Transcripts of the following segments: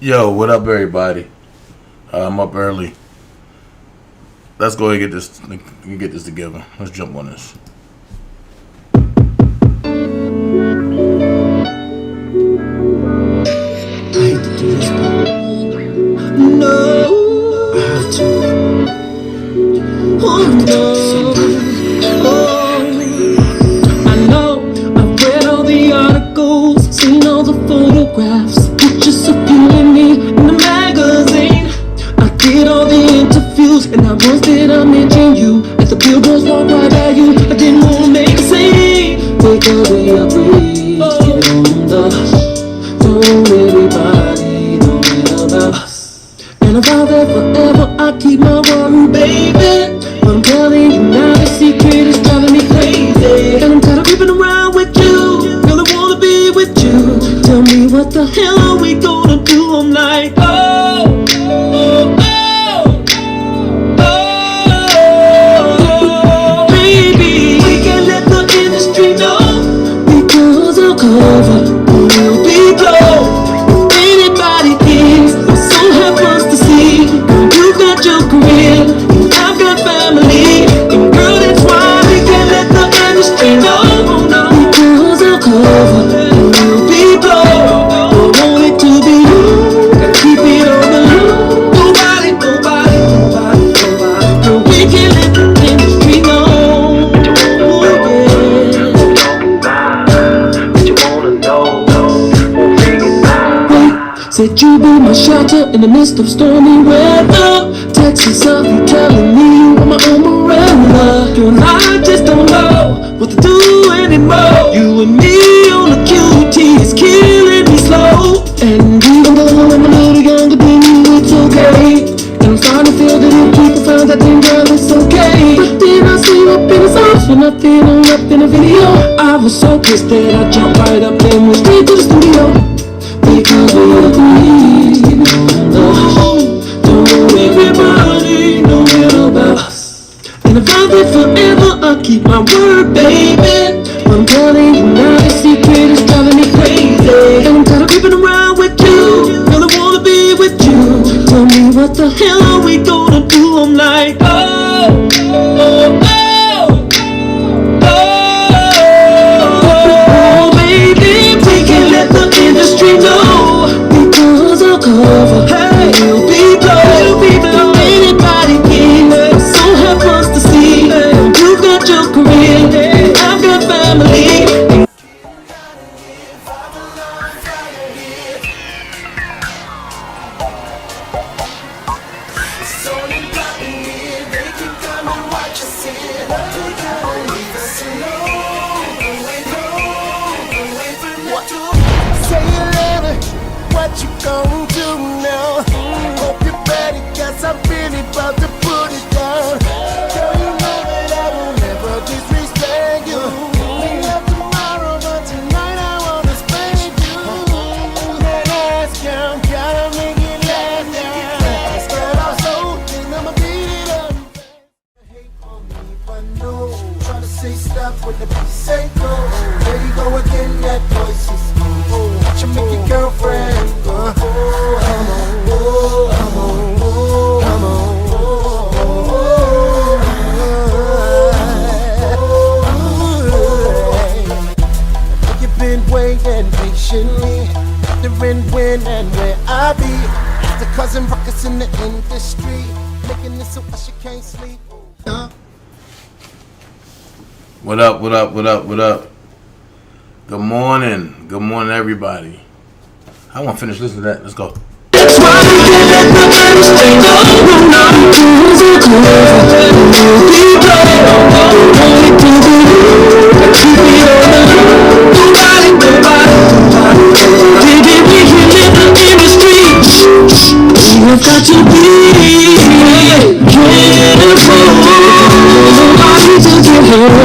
Yo, what up, everybody? I'm up early. Let's go ahead and get this together. Let's jump on this. I hate to do this, but no, I have to. Oh no, oh, I know I've read all the articles, seen all the photographs, pictures of you and me in the magazine. I did all the interviews, and not once did I mention you. As the billboards walk right by you, I didn't want to make a scene. Wake up, we are free. Get on the don't everybody know it about us. And if I'm there forever, I keep my word, baby. But I'm telling you now, the secret is driving me crazy. And I'm tired of creeping around with you. Girl, I wanna be with you. Tell me what the hell are we gonna do? I'm like, oh, oh, oh, oh, baby. We can't let the industry know, because I'll cover. We'll be blown. Anybody is, so happens to see. You've got your career, and I've got family. And girl, that's why we can't let the industry know. Because I'll cover, and we'll be blown. Don't want it to be you, gotta keep it on the low. Nobody, nobody, nobody, nobody. No, we can't let the industry know. Said you be my shelter in the midst of stormy weather. Texas up, you telling me you are my umbrella. Girl, I just don't know what to do anymore. You and me on the QT is killing me slow. And even though I'm a little younger than you, it's okay. And I'm starting to feel that if people found that then girl, it's okay. But then I see you up in his arms for nothing on up in a video. I was so pissed that I jumped right up and went straight to the studio. Because we agree, don't everybody know it about us. And if I'm there forever, I'll keep my word, baby. I'm telling you now, the secret is driving me crazy. And I'm tired of creeping around with you. Girl, I wanna be with you. Tell me what the hell are we gonna do? I'm like, oh, oh, oh, oh, baby, we can let the industry know. Because I'll cover, hey, you'll be blown, anybody can. So happens to see, you've got your career, I've got family. So you got me here, they can come and watch us here. They gotta leave us alone, away from the door. Say you later, what you gon' do now? Hope you're ready, cause I'm really about to put it down. Girl, you know that I will never disrespect you. We have tomorrow, but tonight I wanna spend you. That ass count, gotta make it last down. Start off slow, then I'ma beat it up. Hate on me, but no. Try to say stop when the beat say go. There you go again, that voice is watch you make your girlfriend go. Come on, come on, come on. You've been waiting patiently, wondering when and where I be. After causing ruckus in the industry, making this so she can't sleep. What up, what up, what up, what up? Good morning, everybody. I want to finish listening to that. Let's go. That's why we can't let the industry know. Because I'll cover, you'll be blown. Don't want it to be you, gotta keep it on the low. Nobody, baby, we can let the industry. We have got to be careful. Nobody to get hurt.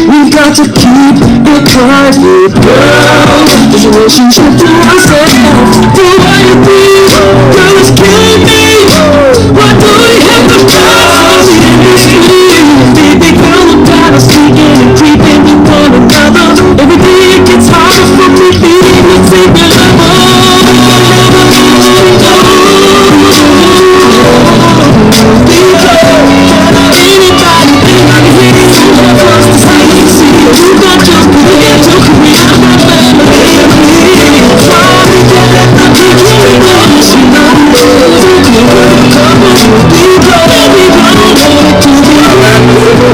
We've got to keep it private, girl. This relationship to myself. Do what you think, girl, it's killing me. Why do we have to trust the industry? Baby girl, I'm tired of speaking and creeping with one another. Every day it gets harder for me being the same level.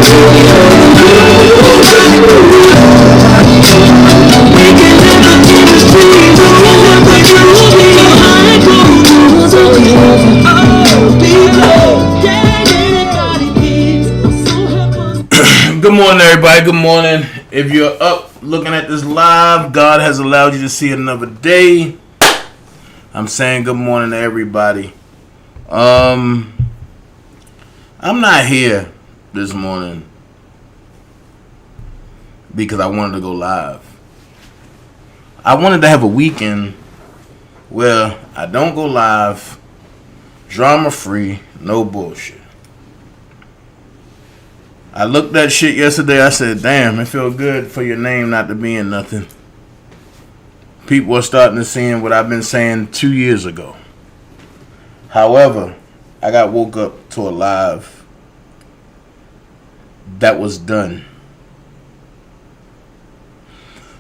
Good morning, everybody. Good morning. If you're up looking at this live, God has allowed you to see another day. I'm saying good morning to everybody. I'm not here this morning because I wanted to go live. I wanted to have a weekend where I don't go live, drama free, no bullshit. I looked at shit yesterday. I said, damn, it feel good for your name not to be in nothing. People are starting to see what I've been saying 2 years ago. However, I got woke up to a live that was done.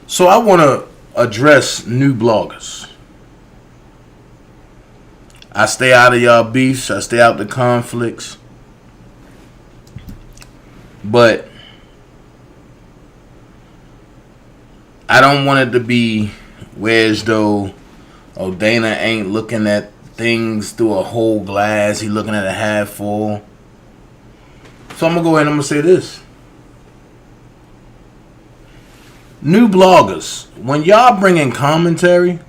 So I want to address new bloggers. I stay out of y'all beefs. I stay out the conflicts. But I don't want it to be where as though, oh, Dana ain't looking at things through a whole glass. He looking at a half full. So I'm going to go ahead and I'm going to say this. New bloggers, when y'all bring in commentary,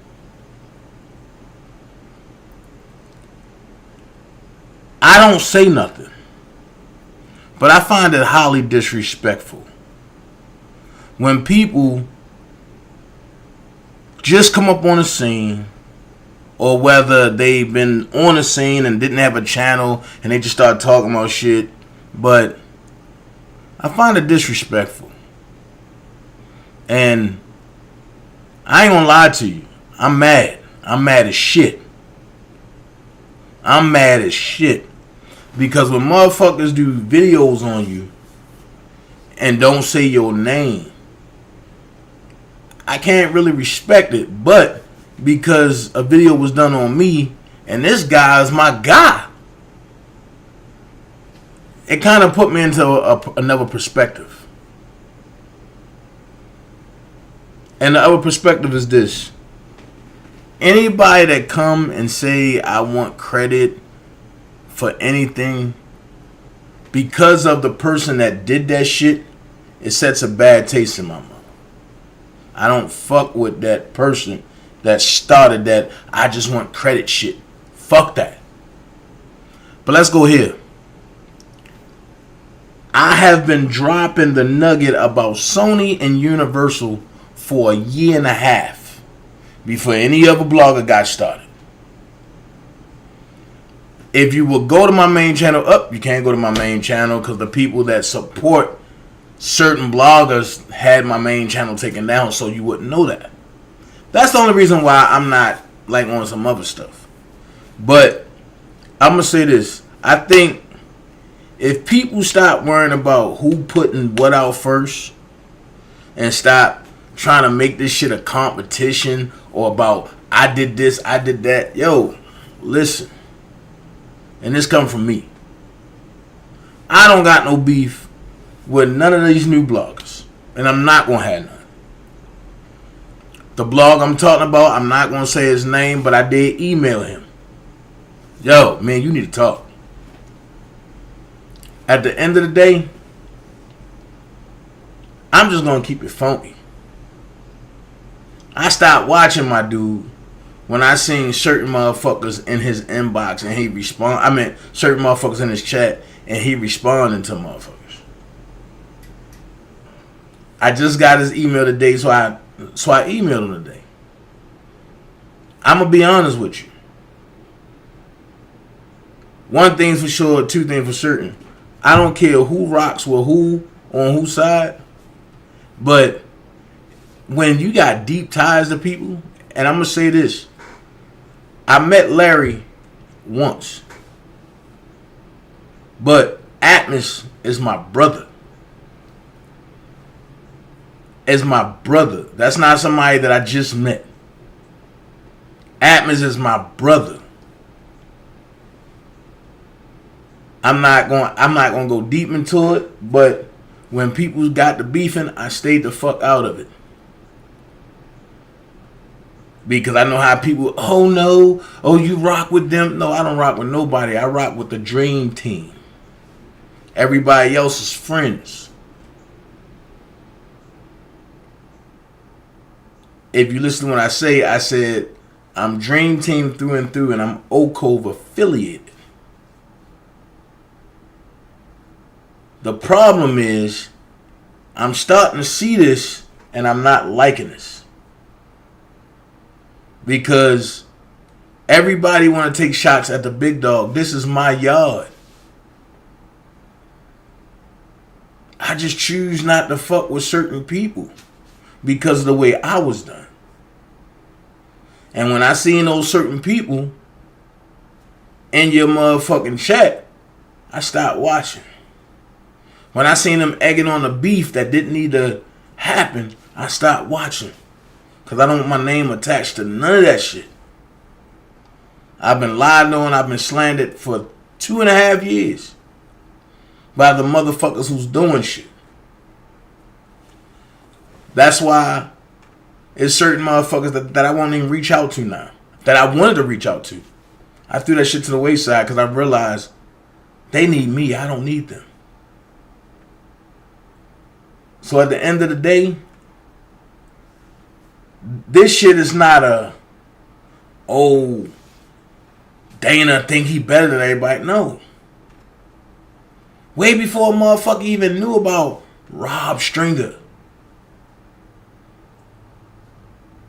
I don't say nothing. But I find it highly disrespectful when people just come up on the scene, or whether they've been on the scene and didn't have a channel and they just start talking about shit. But I find it disrespectful. And I ain't gonna lie to you. I'm mad. I'm mad as shit. I'm mad as shit. Because when motherfuckers do videos on you and don't say your name, I can't really respect it. But because a video was done on me and this guy is my guy, it kind of put me into another perspective. And the other perspective is this. Anybody that come and say I want credit for anything because of the person that did that shit, it sets a bad taste in my mouth. I don't fuck with that person that started that I just want credit shit. Fuck that. But let's go here. I have been dropping the nugget about Sony and Universal for a year and a half before any other blogger got started. If you will go to my main channel, you can't go to my main channel because the people that support certain bloggers had my main channel taken down, so you wouldn't know that. That's the only reason why I'm not like on some other stuff. But I'm going to say this. I think if people stop worrying about who putting what out first and stop trying to make this shit a competition or about I did this, I did that. Yo, listen. And this come from me. I don't got no beef with none of these new bloggers. And I'm not going to have none. The blog I'm talking about, I'm not going to say his name, but I did email him. Yo, man, you need to talk. At the end of the day, I'm just going to keep it funky. I stopped watching my dude when I seen certain motherfuckers in his inbox and he certain motherfuckers in his chat and he responding to motherfuckers. I just got his email today, so I emailed him today. I'm gonna be honest with you. One thing's for sure, two things for certain. I don't care who rocks with who on whose side, but when you got deep ties to people, and I'm gonna say this. I met Larry once. But Atmos is my brother. Is my brother. That's not somebody that I just met. Atmos is my brother. I'm not gonna go deep into it, but when people got the beefing, I stayed the fuck out of it. Because I know how people, oh no, oh you rock with them. No, I don't rock with nobody. I rock with the dream team. Everybody else is friends. If you listen to what I said I'm dream team through and through, and I'm Oak Cove affiliated. The problem is, I'm starting to see this, and I'm not liking this. Because everybody want to take shots at the big dog. This is my yard. I just choose not to fuck with certain people because of the way I was done. And when I seen those certain people in your motherfucking chat, I stopped watching. When I seen them egging on the beef that didn't need to happen, I stopped watching. Because I don't want my name attached to none of that shit. I've been lied on, I've been slandered for 2.5 years. By the motherfuckers who's doing shit. That's why it's certain motherfuckers that I won't even reach out to now. That I wanted to reach out to. I threw that shit to the wayside because I realized they need me, I don't need them. So at the end of the day, this shit is not a, oh, Dana think he better than everybody. No. Way before a motherfucker even knew about Rob Stringer.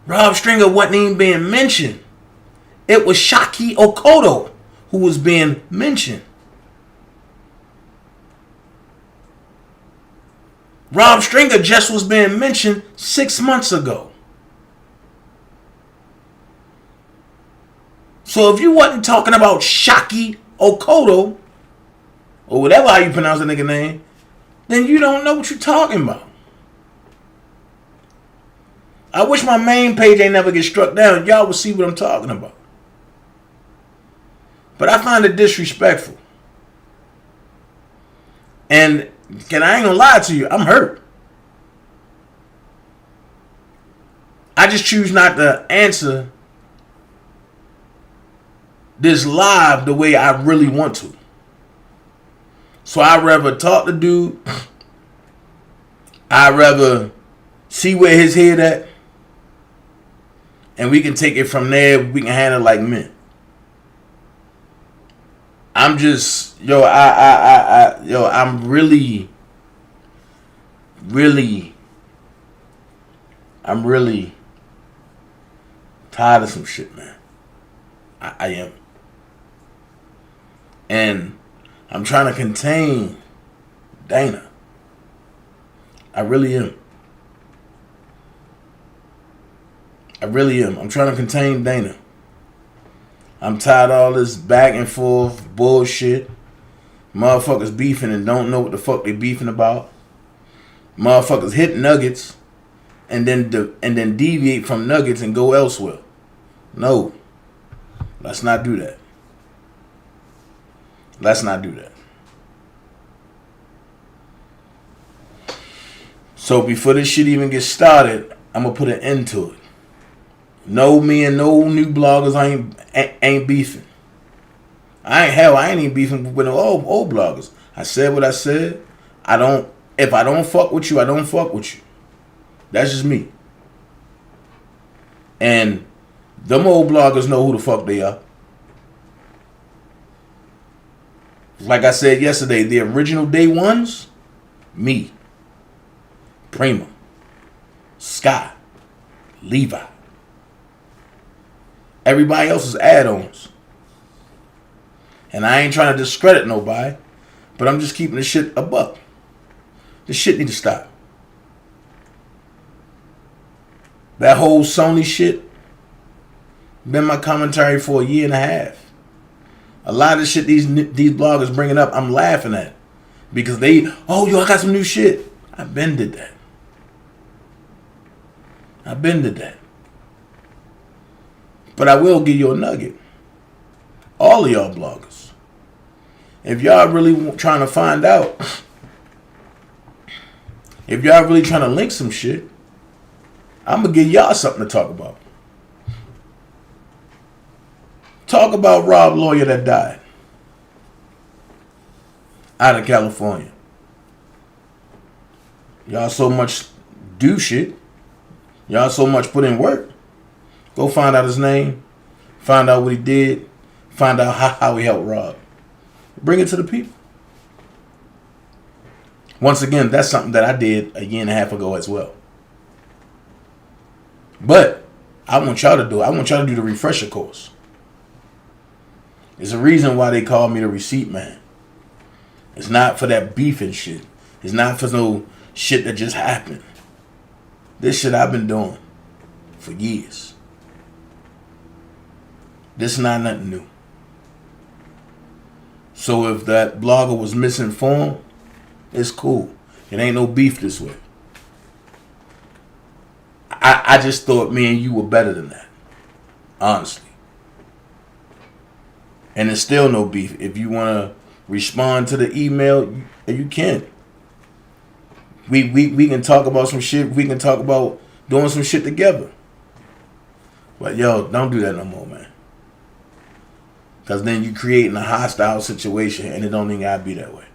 Rob Stringer wasn't even being mentioned. It was Shaki Okoto who was being mentioned. Rob Stringer just was being mentioned 6 months ago. So if you wasn't talking about Shaki Okoto, or whatever how you pronounce the nigga name, then you don't know what you're talking about. I wish my main page ain't never get struck down. Y'all will see what I'm talking about. But I find it disrespectful. And I ain't gonna lie to you, I'm hurt. I just choose not to answer this live the way I really want to. So I'd rather talk to dude. I'd rather see where his head at. And we can take it from there. We can handle it like men. I'm just, I'm really tired of some shit, man. I am. And I'm trying to contain Dana. I really am. I'm trying to contain Dana. I'm tired of all this back and forth bullshit. Motherfuckers beefing and don't know what the fuck they beefing about. Motherfuckers hit nuggets and then deviate from nuggets and go elsewhere. No. Let's not do that. Let's not do that. So before this shit even gets started, I'm gonna put an end to it. No, me and no new bloggers ain't beefing. I ain't even beefing with no old bloggers. I said what I said. If I don't fuck with you, I don't fuck with you. That's just me. And them old bloggers know who the fuck they are. Like I said yesterday, the original day ones, me, Prima, Sky, Levi. Everybody else is add-ons. And I ain't trying to discredit nobody, but I'm just keeping this shit a buck. This shit need to stop. That whole Sony shit been my commentary for 1.5 years. A lot of the shit these bloggers bringing up, I'm laughing at. Because I got some new shit. I've been did that. But I will give you a nugget. All of y'all bloggers. if y'all really trying to find out, if y'all really trying to link some shit, I'm going to give y'all something to talk about. Talk about Rob Lawyer that died out of California. Y'all so much do shit. Y'all so much put in work. Go find out his name. Find out what he did. Find out how he helped Rob. Bring it to the people. Once again, that's something that I did a year and a half ago as well. But I want y'all to do it. I want y'all to do the refresher course. There's a reason why they call me the receipt man. It's not for that beef and shit. It's not for no shit that just happened. This shit I've been doing for years. This is not nothing new. So if that blogger was misinformed, it's cool. It ain't no beef this way. I just thought me and you were better than that. Honestly. And there's still no beef. If you want to respond to the email, you can. We can talk about some shit. We can talk about doing some shit together. But yo, don't do that no more, man. Because then you creating a hostile situation and it don't even gotta be that way.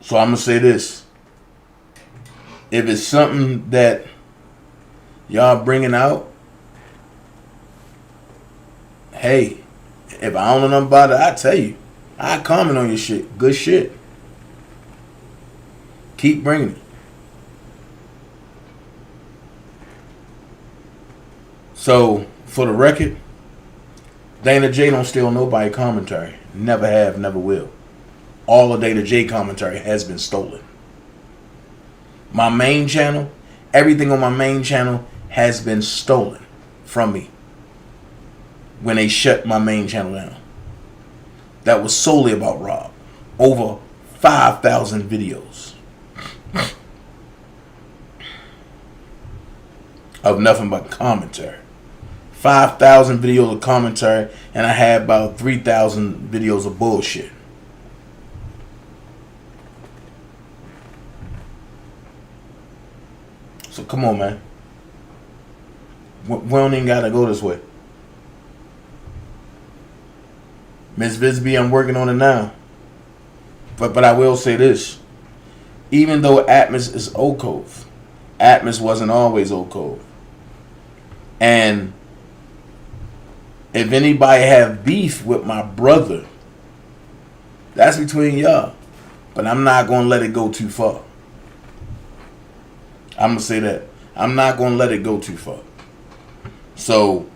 So I'm going to say this. If it's something that y'all bringing out, hey, if I don't know nothing about it, I tell you. I comment on your shit. Good shit. Keep bringing it. So, for the record, DanaJay don't steal nobody commentary. Never have, never will. All of DanaJay commentary has been stolen. My main channel, everything on my main channel has been stolen from me when they shut my main channel down. That was solely about Rob. Over 5,000 videos of nothing but commentary. 5,000 videos of commentary, and I had about 3,000 videos of bullshit. So come on, man. We don't even gotta go this way. Miss Visby, I'm working on it now. But I will say this. Even though Atmos is Oak Cove, Atmos wasn't always Oak Cove. And if anybody have beef with my brother, that's between y'all. But I'm not going to let it go too far. I'm going to say that. I'm not going to let it go too far. So,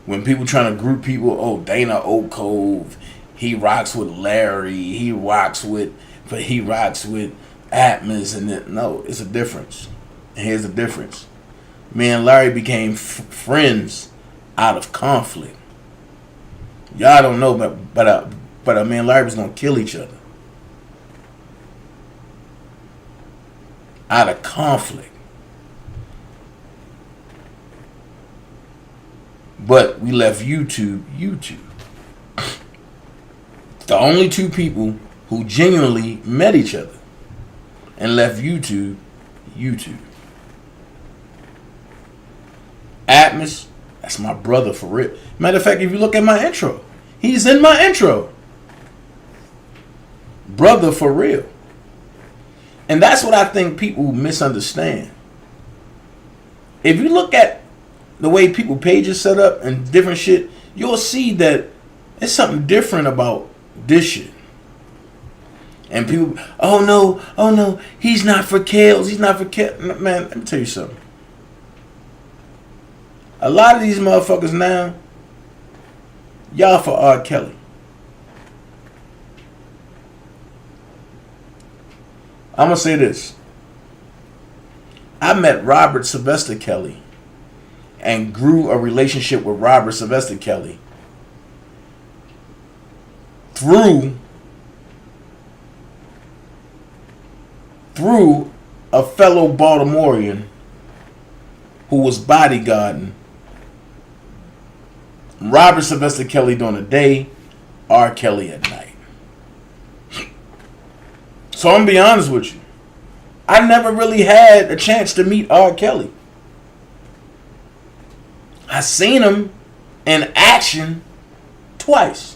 when people trying to group people, oh, Dana Oak Cove, he rocks with Larry, he rocks with Atmos, and then, no, it's a difference. And here's the difference. Me and Larry became friends out of conflict. Y'all don't know, but me and Larry was gonna kill each other out of conflict. But we left YouTube. The only two people who genuinely met each other and left YouTube. Atmos, that's my brother for real. Matter of fact, if you look at my intro, he's in my intro. Brother for real. And that's what I think people misunderstand. If you look at the way people pages set up and different shit, you'll see that it's something different about this shit. And people, oh no, he's not for kills. Man, let me tell you something. A lot of these motherfuckers now, y'all for R. Kelly. I'm going to say this. I met Robert Sylvester Kelly and grew a relationship with Robert Sylvester Kelly through a fellow Baltimorean who was bodyguarding Robert Sylvester Kelly during the day, R. Kelly at night. So I'm gonna be honest with you. I never really had a chance to meet R. Kelly. I seen him in action twice.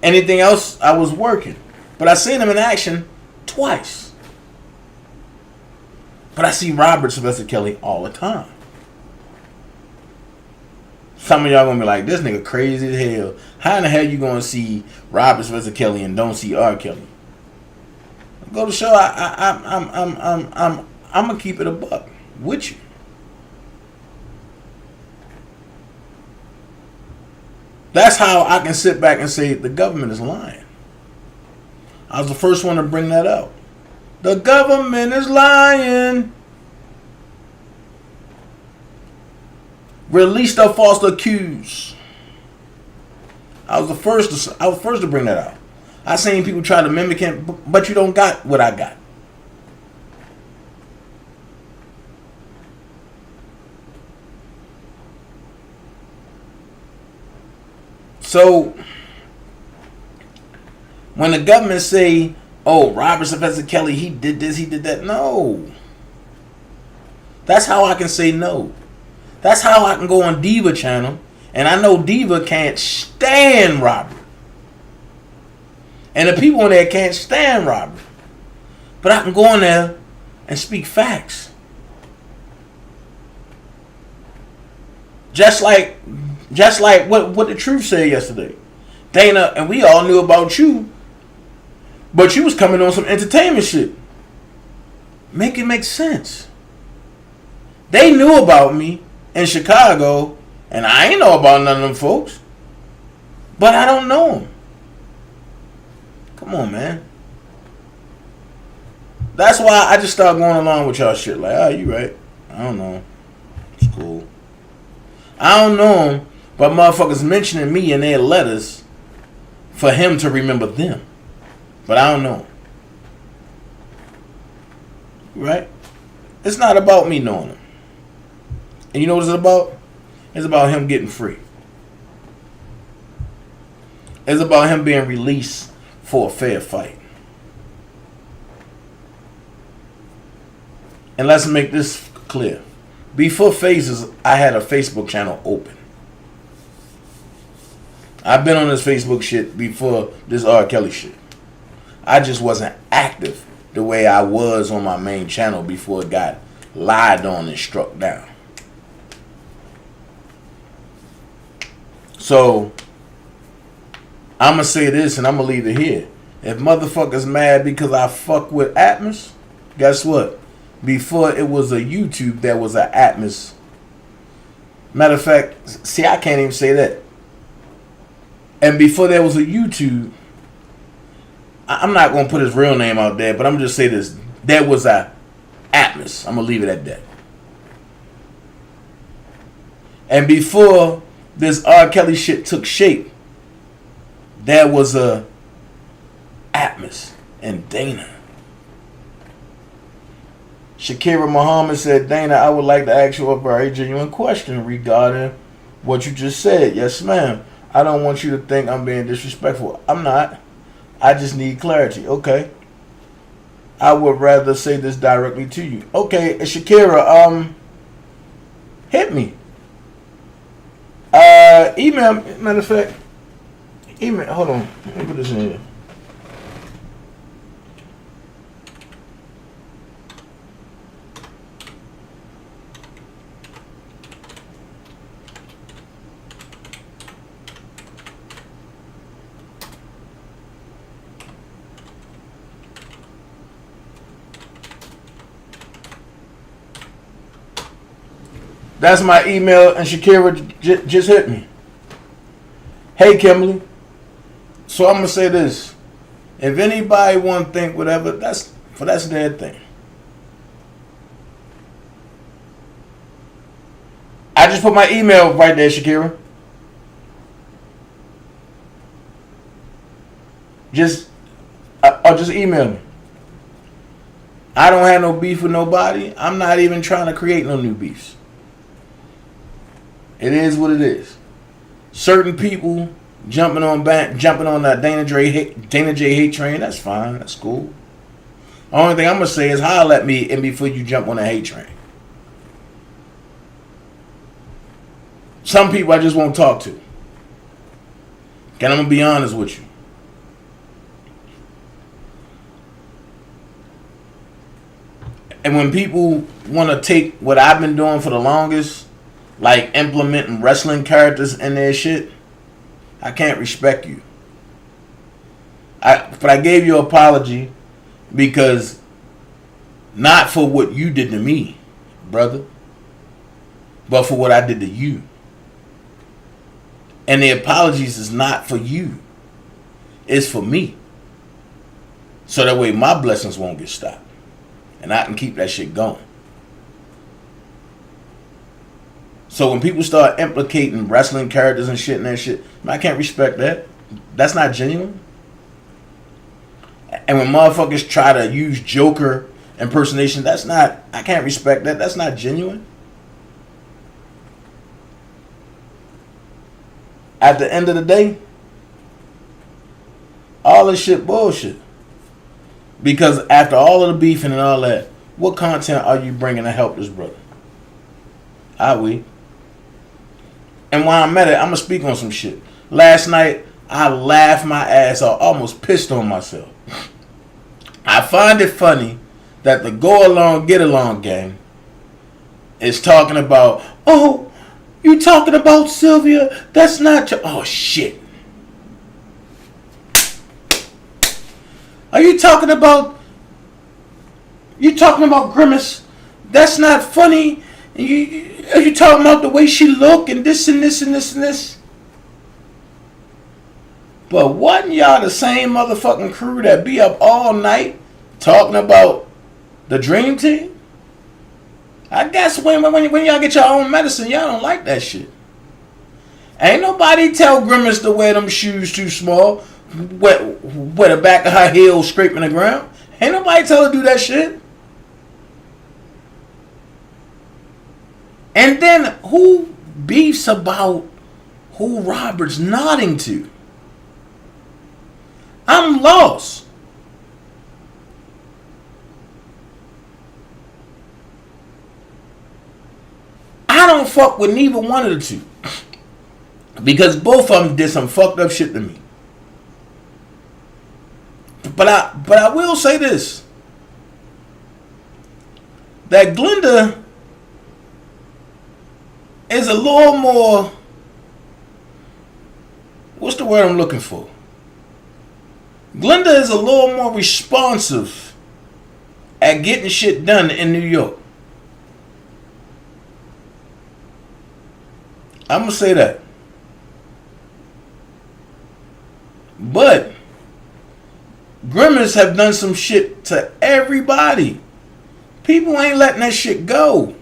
Anything else, I was working. But I seen him in action twice. But I see Robert Sylvester Kelly all the time. Some of y'all gonna be like, this nigga crazy as hell. How in the hell you gonna see Robert Sylvester Kelly and don't see R. Kelly? Go to show. I'm gonna keep it a buck with you. That's how I can sit back and say the government is lying. I was the first one to bring that out. The government is lying. Release the false accused. I was first to bring that out. I seen people try to mimic him, but you don't got what I got. So when the government say, "Oh, Robert Sylvester Kelly, he did this, he did that," no. That's how I can say no. That's how I can go on Diva channel, and I know Diva can't stand Robert. And the people in there can't stand Robert. But I can go in there and speak facts. Just like what the truth said yesterday. Dana, and we all knew about you, but you was coming on some entertainment shit. Make it make sense. They knew about me in Chicago, and I ain't know about none of them folks. But I don't know them. Come on, man. That's why I just start going along with y'all shit. Like, oh, you right. I don't know. It's cool. I don't know him, but motherfuckers mentioning me in their letters for him to remember them. But I don't know him. Right? It's not about me knowing him. And you know what it's about? It's about him getting free. It's about him being released for a fair fight. And let's make this clear. Before Phases, I had a Facebook channel open. I've been on this Facebook shit before this R. Kelly shit. I just wasn't active the way I was on my main channel before it got lied on and struck down. So, I'm going to say this and I'm going to leave it here. If motherfuckers mad because I fuck with Atmos, guess what? Before it was a YouTube, there was a Atmos. Matter of fact, see, I can't even say that. And before there was a YouTube, I'm not going to put his real name out there, but I'm going to just say this. There was a Atmos. I'm going to leave it at that. And before this R. Kelly shit took shape, there was a Atmos and Dana. Shakira Muhammad said, Dana, I would like to ask you a very genuine question regarding what you just said. Yes, ma'am. I don't want you to think I'm being disrespectful. I'm not. I just need clarity. Okay. I would rather say this directly to you. Okay, Shakira, hit me. Email, matter of fact, email, hold on. Let me put this in here. That's my email, and Shakira just hit me. Hey, Kimberly. So I'm going to say this. If anybody want to think whatever, that's their thing. I just put my email right there, Shakira. Just email me. I don't have no beef with nobody. I'm not even trying to create no new beefs. It is what it is. Certain people jumping on that DanaJay hate train, that's fine. That's cool. The only thing I'm going to say is holler at me and before you jump on the hate train. Some people I just won't talk to. And I'm going to be honest with you. And when people want to take what I've been doing for the longest, like implementing wrestling characters in their shit, I can't respect you. But I gave you an apology because not for what you did to me, brother, but for what I did to you. And the apologies is not for you. It's for me. So that way my blessings won't get stopped. And I can keep that shit going. So when people start implicating wrestling characters and shit in that shit, I can't respect that. That's not genuine. And when motherfuckers try to use Joker impersonation, I can't respect that. That's not genuine. At the end of the day, all this shit bullshit. Because after all of the beefing and all that, what content are you bringing to help this brother? We. And while I'm at it, I'm going to speak on some shit. Last night, I laughed my ass off, almost pissed on myself. I find it funny that the go along, get along gang is talking about, oh, you talking about Sylvia? That's not your... Oh, shit. Are you talking about... You talking about Grimace? That's not funny. Are you talking about the way she look and this and this and this and this? But wasn't y'all the same motherfucking crew that be up all night talking about the Dream Team? I guess when y'all get your own medicine, y'all don't like that shit. Ain't nobody tell Grimace to wear them shoes too small, where the back of her heel scraping the ground. Ain't nobody tell her to do that shit. And then who beefs about who Robert's nodding to? I'm lost. I don't fuck with neither one of the two. Because both of them did some fucked up shit to me. But I will say this. That Glenda is a little more... What's the word I'm looking for? Glenda is a little more responsive at getting shit done in New York. I'm going to say that. But Grimace have done some shit to everybody. People ain't letting that shit go.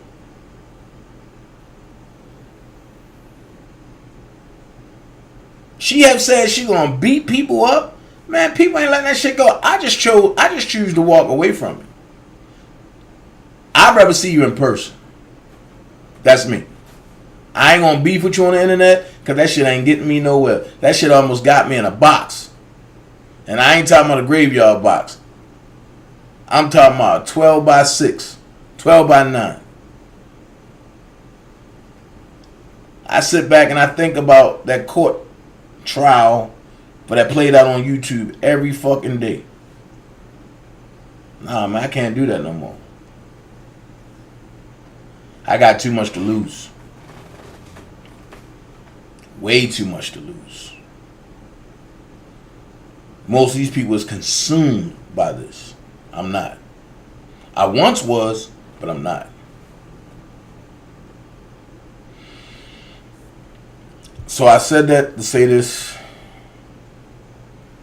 She have said she gonna beat people up. Man, people ain't letting that shit go. I just choose to walk away from it. I'd rather see you in person. That's me. I ain't gonna beef with you on the internet because that shit ain't getting me nowhere. That shit almost got me in a box. And I ain't talking about a graveyard box. I'm talking about 12 by 6, 12 by 9. I sit back and I think about that court trial, but that played out on YouTube every fucking day. Nah, man, I can't do that no more. I got too much to lose. Way too much to lose. Most of these people is consumed by this. I'm not. I once was, but I'm not. So I said that to say this.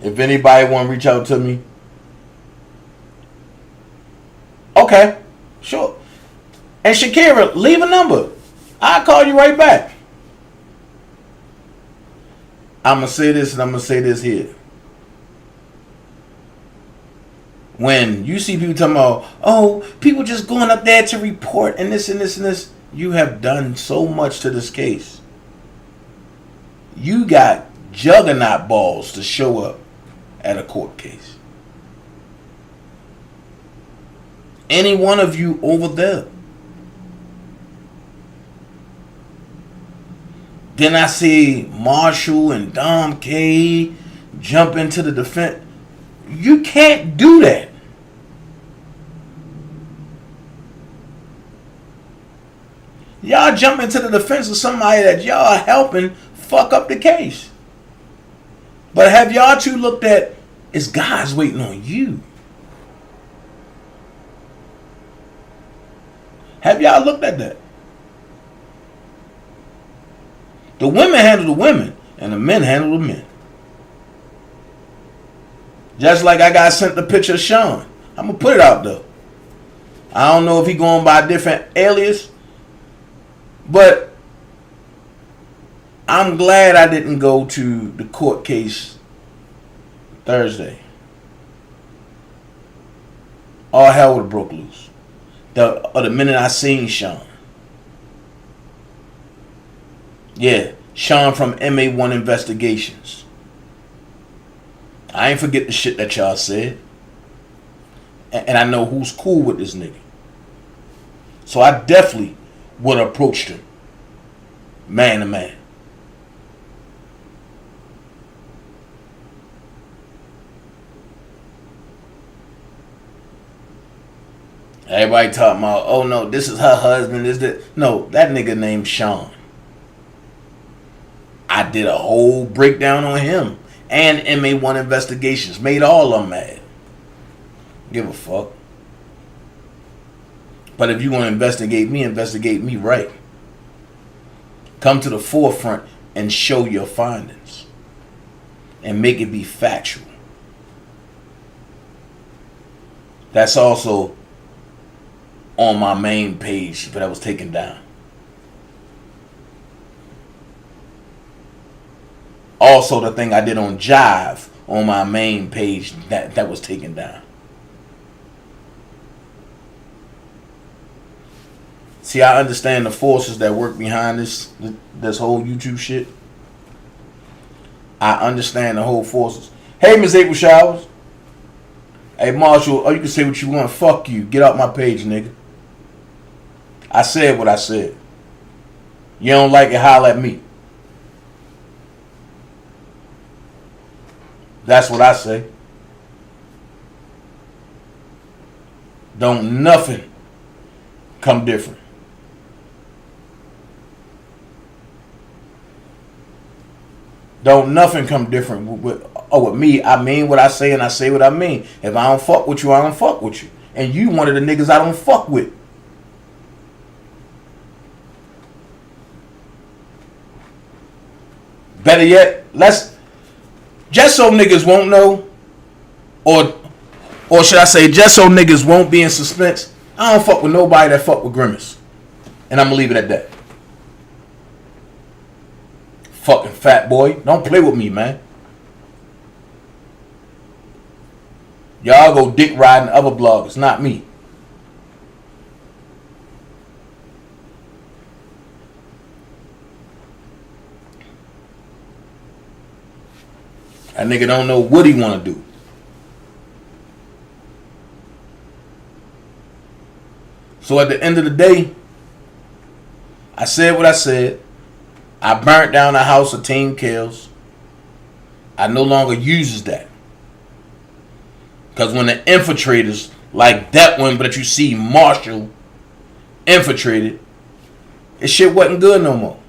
If anybody want to reach out to me, okay, sure. And Shakira, leave a number. I'll call you right back. I'm going to say this and I'm going to say this here. When you see people talking about, oh, people just going up there to report and this and this and this, you have done so much to this case. You got juggernaut balls to show up at a court case. Any one of you over there. Then I see Marshall and Dom K jump into the defense. You can't do that. Y'all jump into the defense of somebody that y'all are helping fuck up the case. But have y'all two looked at, it's guys waiting on you? Have y'all looked at that? The women handle the women, and the men handle the men. Just like I got sent the picture of Sean. I'm going to put it out though. I don't know if he going by a different alias, but I'm glad I didn't go to the court case Thursday. All hell would have broke loose. The minute I seen Sean. Yeah, Sean from MA1 Investigations. I ain't forget the shit that y'all said. And I know who's cool with this nigga. So I definitely would have approached him. Man to man. Everybody talking about, oh no, this is her husband. No, that nigga named Sean. I did a whole breakdown on him and MA1 Investigations. Made all of them mad. Give a fuck. But if you want to investigate me right. Come to the forefront and show your findings. And make it be factual. That's also on my main page that I was taken down. Also, the thing I did on Jive on my main page that was taken down. See, I understand the forces that work behind this whole YouTube shit. I understand the whole forces. Hey, Miss April Showers. Hey, Marshall, oh, you can say what you want. Fuck you. Get out my page, nigga. I said what I said. You don't like it, holler at me. That's what I say. Don't nothing come different. Don't nothing come different with me. I mean what I say and I say what I mean. If I don't fuck with you, I don't fuck with you. And you one of the niggas I don't fuck with. Better yet, just so niggas won't know, or should I say, just so niggas won't be in suspense, I don't fuck with nobody that fuck with Grimace. And I'm gonna leave it at that. Fucking fat boy. Don't play with me, man. Y'all go dick riding other bloggers, not me. That nigga don't know what he want to do. So at the end of the day, I said what I said. I burnt down the house of Team Kills. I no longer uses that. Because when the infiltrators, like that one, but you see Marshall infiltrated, this shit wasn't good no more.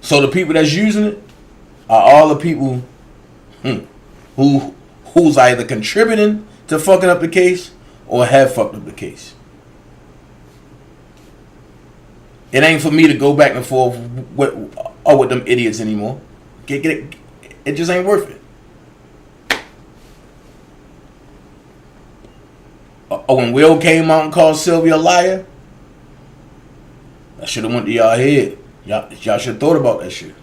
So the people that's using it are all the people who's either contributing to fucking up the case or have fucked up the case. It ain't for me to go back and forth with them idiots anymore. It just ain't worth it. When Will came out and called Sylvia a liar, I should have went to y'all head. Y'all should have thought about that shit.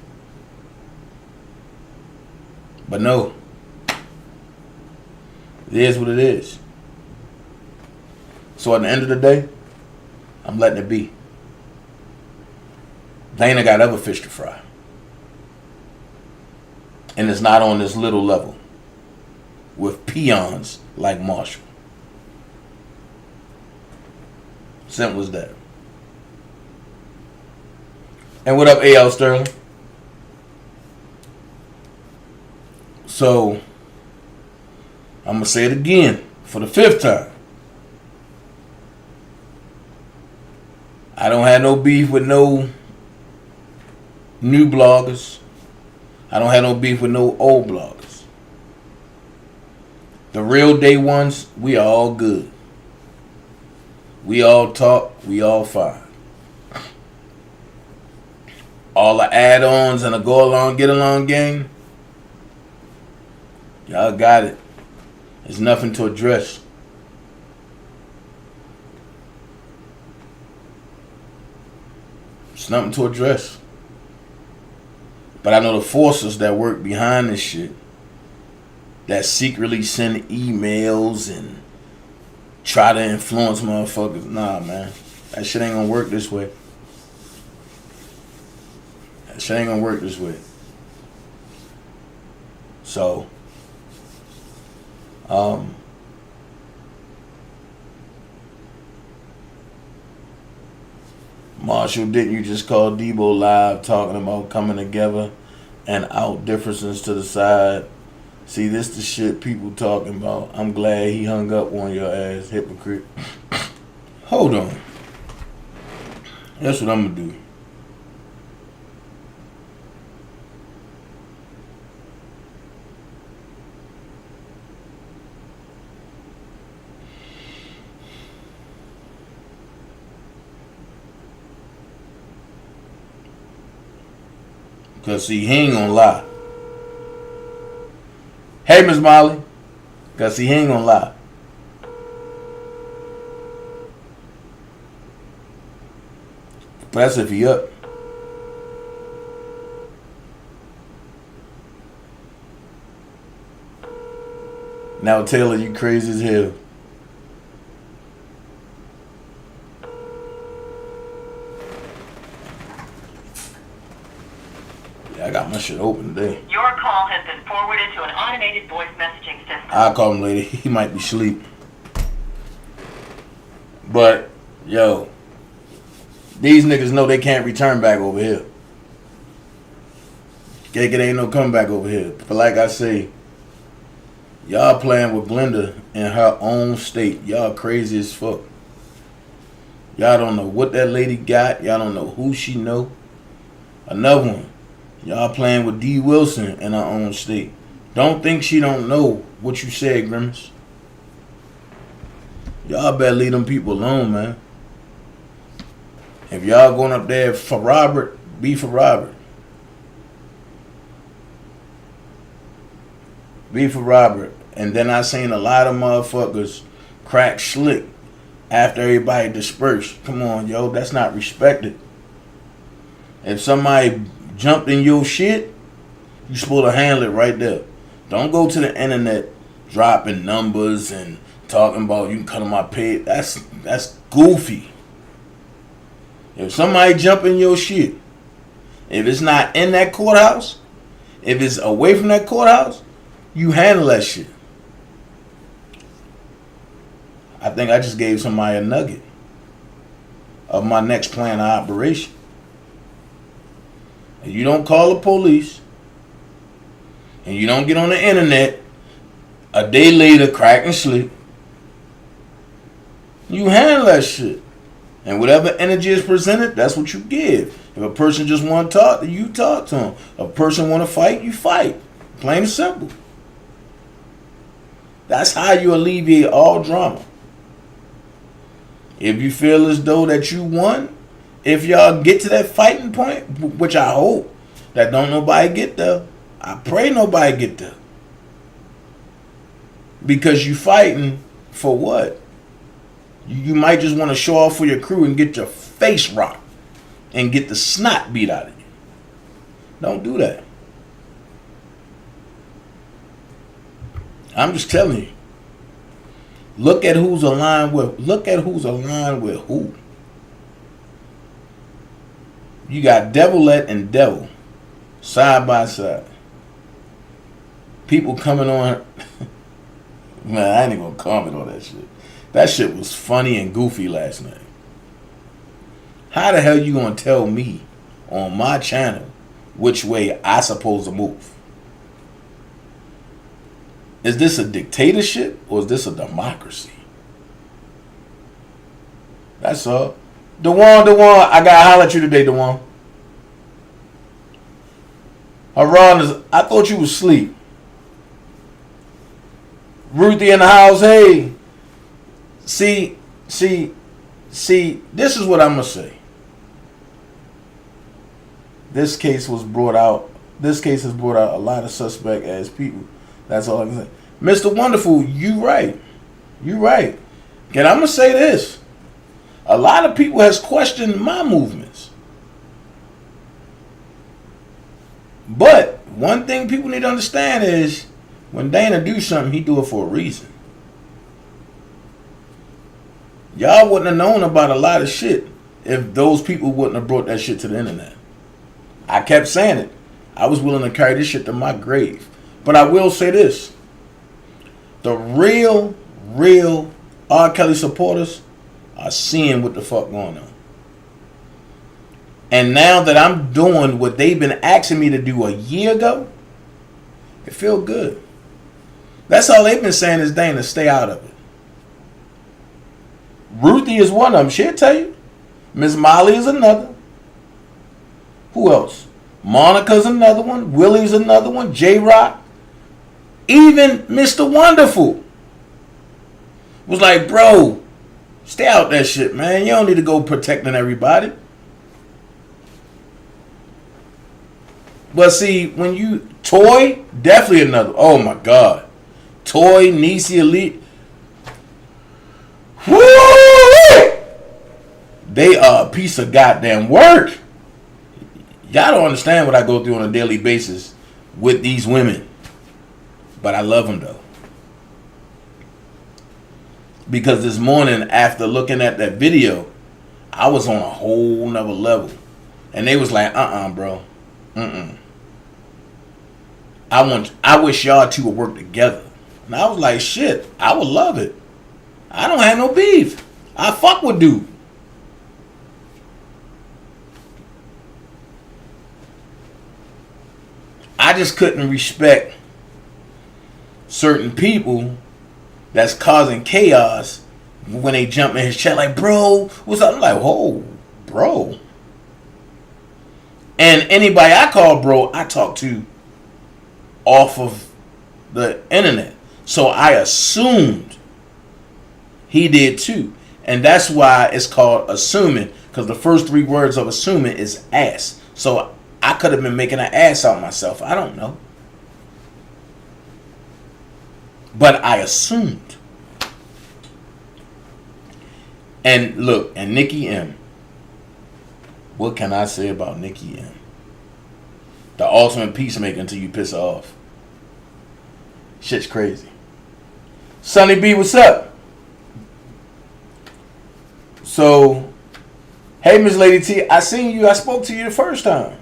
But no. It is what it is. So at the end of the day, I'm letting it be. Dana got other fish to fry. And it's not on this little level with peons like Marshall. Simple as that. And what up, AL Sterling? So, I'm going to say it again for the 5th time. I don't have no beef with no new bloggers. I don't have no beef with no old bloggers. The real day ones, we are all good. We all talk, we all fine. All the add-ons and the go along, get along gang, y'all got it. There's nothing to address. It's nothing to address. But I know the forces that work behind this shit, that secretly send emails and try to influence motherfuckers. Nah, man. That shit ain't gonna work this way. That shit ain't gonna work this way. So, Marshall, didn't you just call Debo live talking about coming together and out differences to the side? See, this the shit people talking about. I'm glad he hung up on your ass, hypocrite. Hold on. That's what I'm gonna do. Because, see, he ain't gonna lie. Hey, Miss Molly. Because, see, he ain't gonna lie. But that's if he up. Now, Taylor, you crazy as hell. I got my shit open today. Your call has been forwarded to an automated voice messaging system. I'll call him later. He might be asleep. But, yo, these niggas know they can't return back over here. It ain't no comeback over here. But like I say, y'all playing with Glenda in her own state. Y'all crazy as fuck. Y'all don't know what that lady got. Y'all don't know who she know. Another one. Y'all playing with D. Wilson in her own state. Don't think she don't know what you said, Grimace. Y'all better leave them people alone, man. If y'all going up there for Robert, be for Robert. Be for Robert. And then I seen a lot of motherfuckers crack slick after everybody dispersed. Come on, yo, that's not respected. If somebody jumped in your shit, you supposed to handle it right there. Don't go to the internet dropping numbers and talking about you can cut on my page. That's goofy. If somebody jump in your shit, if it's not in that courthouse, if it's away from that courthouse, you handle that shit. I think I just gave somebody a nugget of my next plan of operation. And you don't call the police, and you don't get on the internet a day later cracking sleep. You handle that shit. And whatever energy is presented, that's what you give. If a person just want to talk, you talk to them. If a person want to fight, you fight. Plain and simple. That's how you alleviate all drama. If you feel as though that you won, if y'all get to that fighting point, which I hope that don't nobody get there, I pray nobody get there. Because you fighting for what? You might just want to show off for your crew and get your face rocked and get the snot beat out of you. Don't do that. I'm just telling you. Look at who's aligned with who. You got Devilette and Devil side by side. people coming on. Man, I ain't even gonna comment on that shit. That shit was funny and goofy last night. How the hell you gonna tell me on my channel which way I supposed to move? Is this a dictatorship or is this a democracy? That's all. Dewan, I gotta holler at you today, Dewan. Haran, I thought you was asleep. Ruthie in the house, hey. See, this is what I'm gonna say. This case has brought out a lot of suspect ass people. That's all I can say. Mr. Wonderful, you right. You right. And I'm gonna say this. A lot of people has questioned my movements. But one thing people need to understand is when Dana do something, he do it for a reason. Y'all wouldn't have known about a lot of shit if those people wouldn't have brought that shit to the internet. I kept saying it. I was willing to carry this shit to my grave. But I will say this. The real R. Kelly supporters are seeing what the fuck going on. And now that I'm doing what they've been asking me to do a year ago, it feel good. That's all they've been saying is, Dana, stay out of it. Ruthie is one of them. She'll tell you. Miss Molly is another. Who else? Monica's another one. Willie's another one. J-Rock. Even Mr. Wonderful was like, bro, stay out that shit, man. You don't need to go protecting everybody. But see, when you... Toy, definitely another. Oh, my God. Toy, Niecy, Elite. Woo! They are a piece of goddamn work. Y'all don't understand what I go through on a daily basis with these women. But I love them, though. Because this morning, after looking at that video, I was on a whole nother level. And they was like, bro. I wish y'all two would work together. And I was like, shit, I would love it. I don't have no beef. I fuck with dude. I just couldn't respect certain people that's causing chaos when they jump in his chat like, bro, what's up? I'm like, oh, bro. And anybody I call bro, I talk to off of the internet. So I assumed he did too. And that's why it's called assuming, because the first three words of assuming is ass. So I could have been making an ass out of myself. I don't know. But I assumed. And look, and Nikki M. What can I say about Nikki M? The ultimate peacemaker until you piss her off. Shit's crazy. Sonny B, what's up? So, hey, Miss Lady T, I seen you. I spoke to you the first time.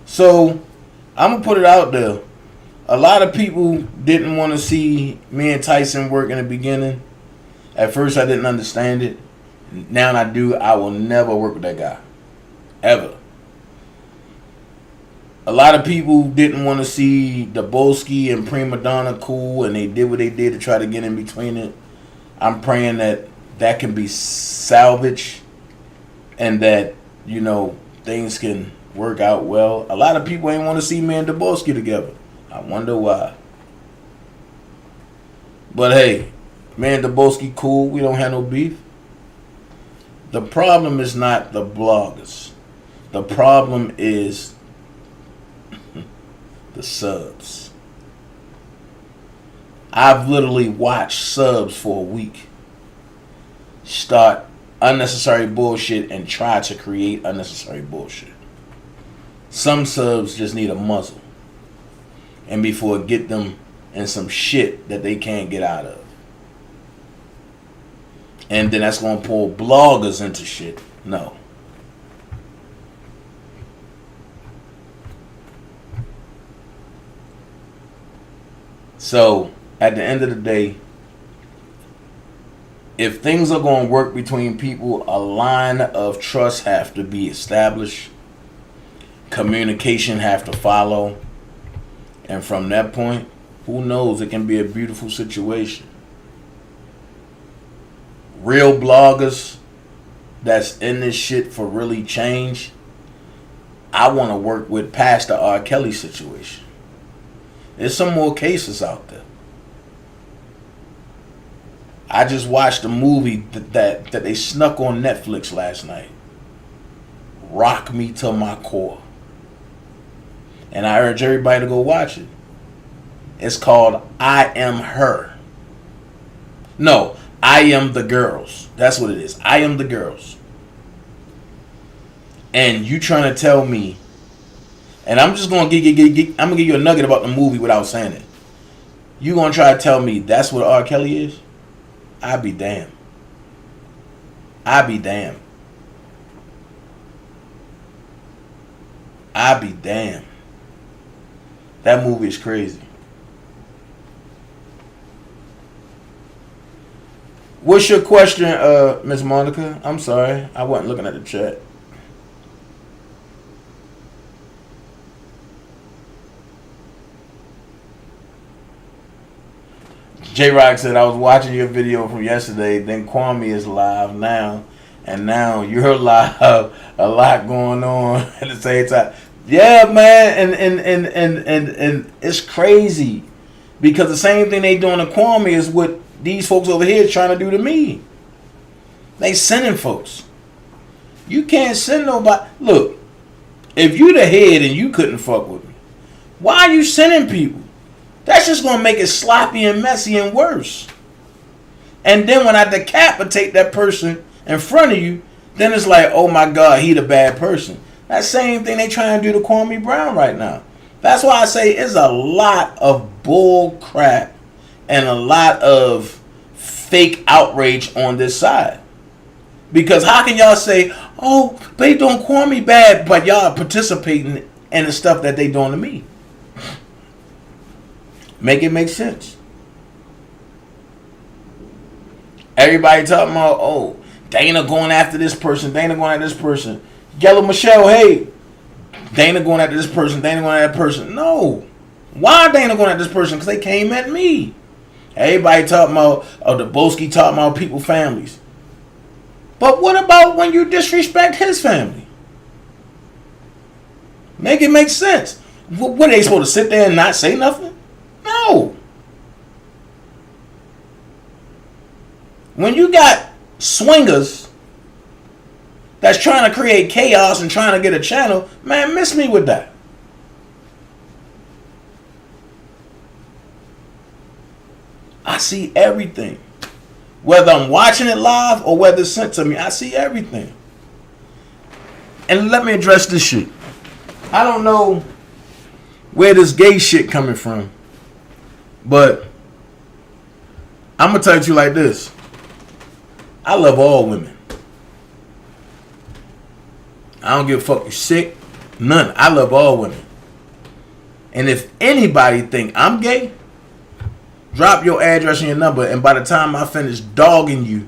So, I'm going to put it out there. A lot of people didn't want to see me and Tyson work in the beginning. At first, I didn't understand it. Now I do. I will never work with that guy. Ever. A lot of people didn't want to see Dabolski and Prima Donna cool, and they did what they did to try to get in between it. I'm praying that that can be salvaged and that, you know, things can work out well. A lot of people ain't want to see me and Dabolski together. I wonder why. But hey, me and Dabolski cool. We don't have no beef. The problem is not the bloggers. The problem is the subs. I've literally watched subs for a week start unnecessary bullshit and try to create unnecessary bullshit. Some subs just need a muzzle. And before get them in some shit that they can't get out of. And then that's going to pull bloggers into shit. No. So at the end of the day, if things are going to work between people, a line of trust have to be established. Communication have to follow. And from that point, who knows, it can be a beautiful situation. Real bloggers that's in this shit for really change, I want to work with past the R. Kelly situation. There's some more cases out there. I just watched a movie that they snuck on Netflix last night. Rock me to my core. And I urge everybody to go watch it. It's called I Am Her. No, I Am the Girls. That's what it is. I Am the Girls. And you trying to tell me, and I'm just going to I'm going to give you a nugget about the movie without saying it. You going to try to tell me that's what R. Kelly is? I be damned. I be damned. I be damned. That movie is crazy. What's your question, Miss Monica? I'm sorry, I wasn't looking at the chat. J-Rock said, I was watching your video from yesterday, then Kwame is live now, and now you're live. A lot going on at the same time. Yeah, man, and it's crazy. Because the same thing they doing to Kwame is what these folks over here trying to do to me. They sending folks. You can't send nobody. Look, if you the head and you couldn't fuck with me, why are you sending people? That's just going to make it sloppy and messy and worse. And then when I decapitate that person in front of you, then it's like, oh my God, he the bad person. That same thing they trying to do to Kwame Brown right now. That's why I say it's a lot of bull crap and a lot of fake outrage on this side. Because how can y'all say, oh, they doing Kwame bad, but y'all participating in the stuff that they doing to me? Make it make sense. Everybody talking about, oh, Dana going after this person, Dana going after this person. Yellow Michelle, hey, Dana going after this person, Dana going after that person. No. Why Dana going after this person? Because they came at me. Everybody talking about, the Boski talking about people families. But what about when you disrespect his family? Make it make sense. What are they supposed to sit there and not say nothing? No. When you got swingers that's trying to create chaos and trying to get a channel, man, miss me with that. I see everything. Whether I'm watching it live or whether it's sent to me, I see everything. And let me address this shit. I don't know where this gay shit coming from, but I'm going to tell you like this. I love all women. I don't give a fuck you sick. None. I love all women. And if anybody think I'm gay, drop your address and your number, and by the time I finish dogging you,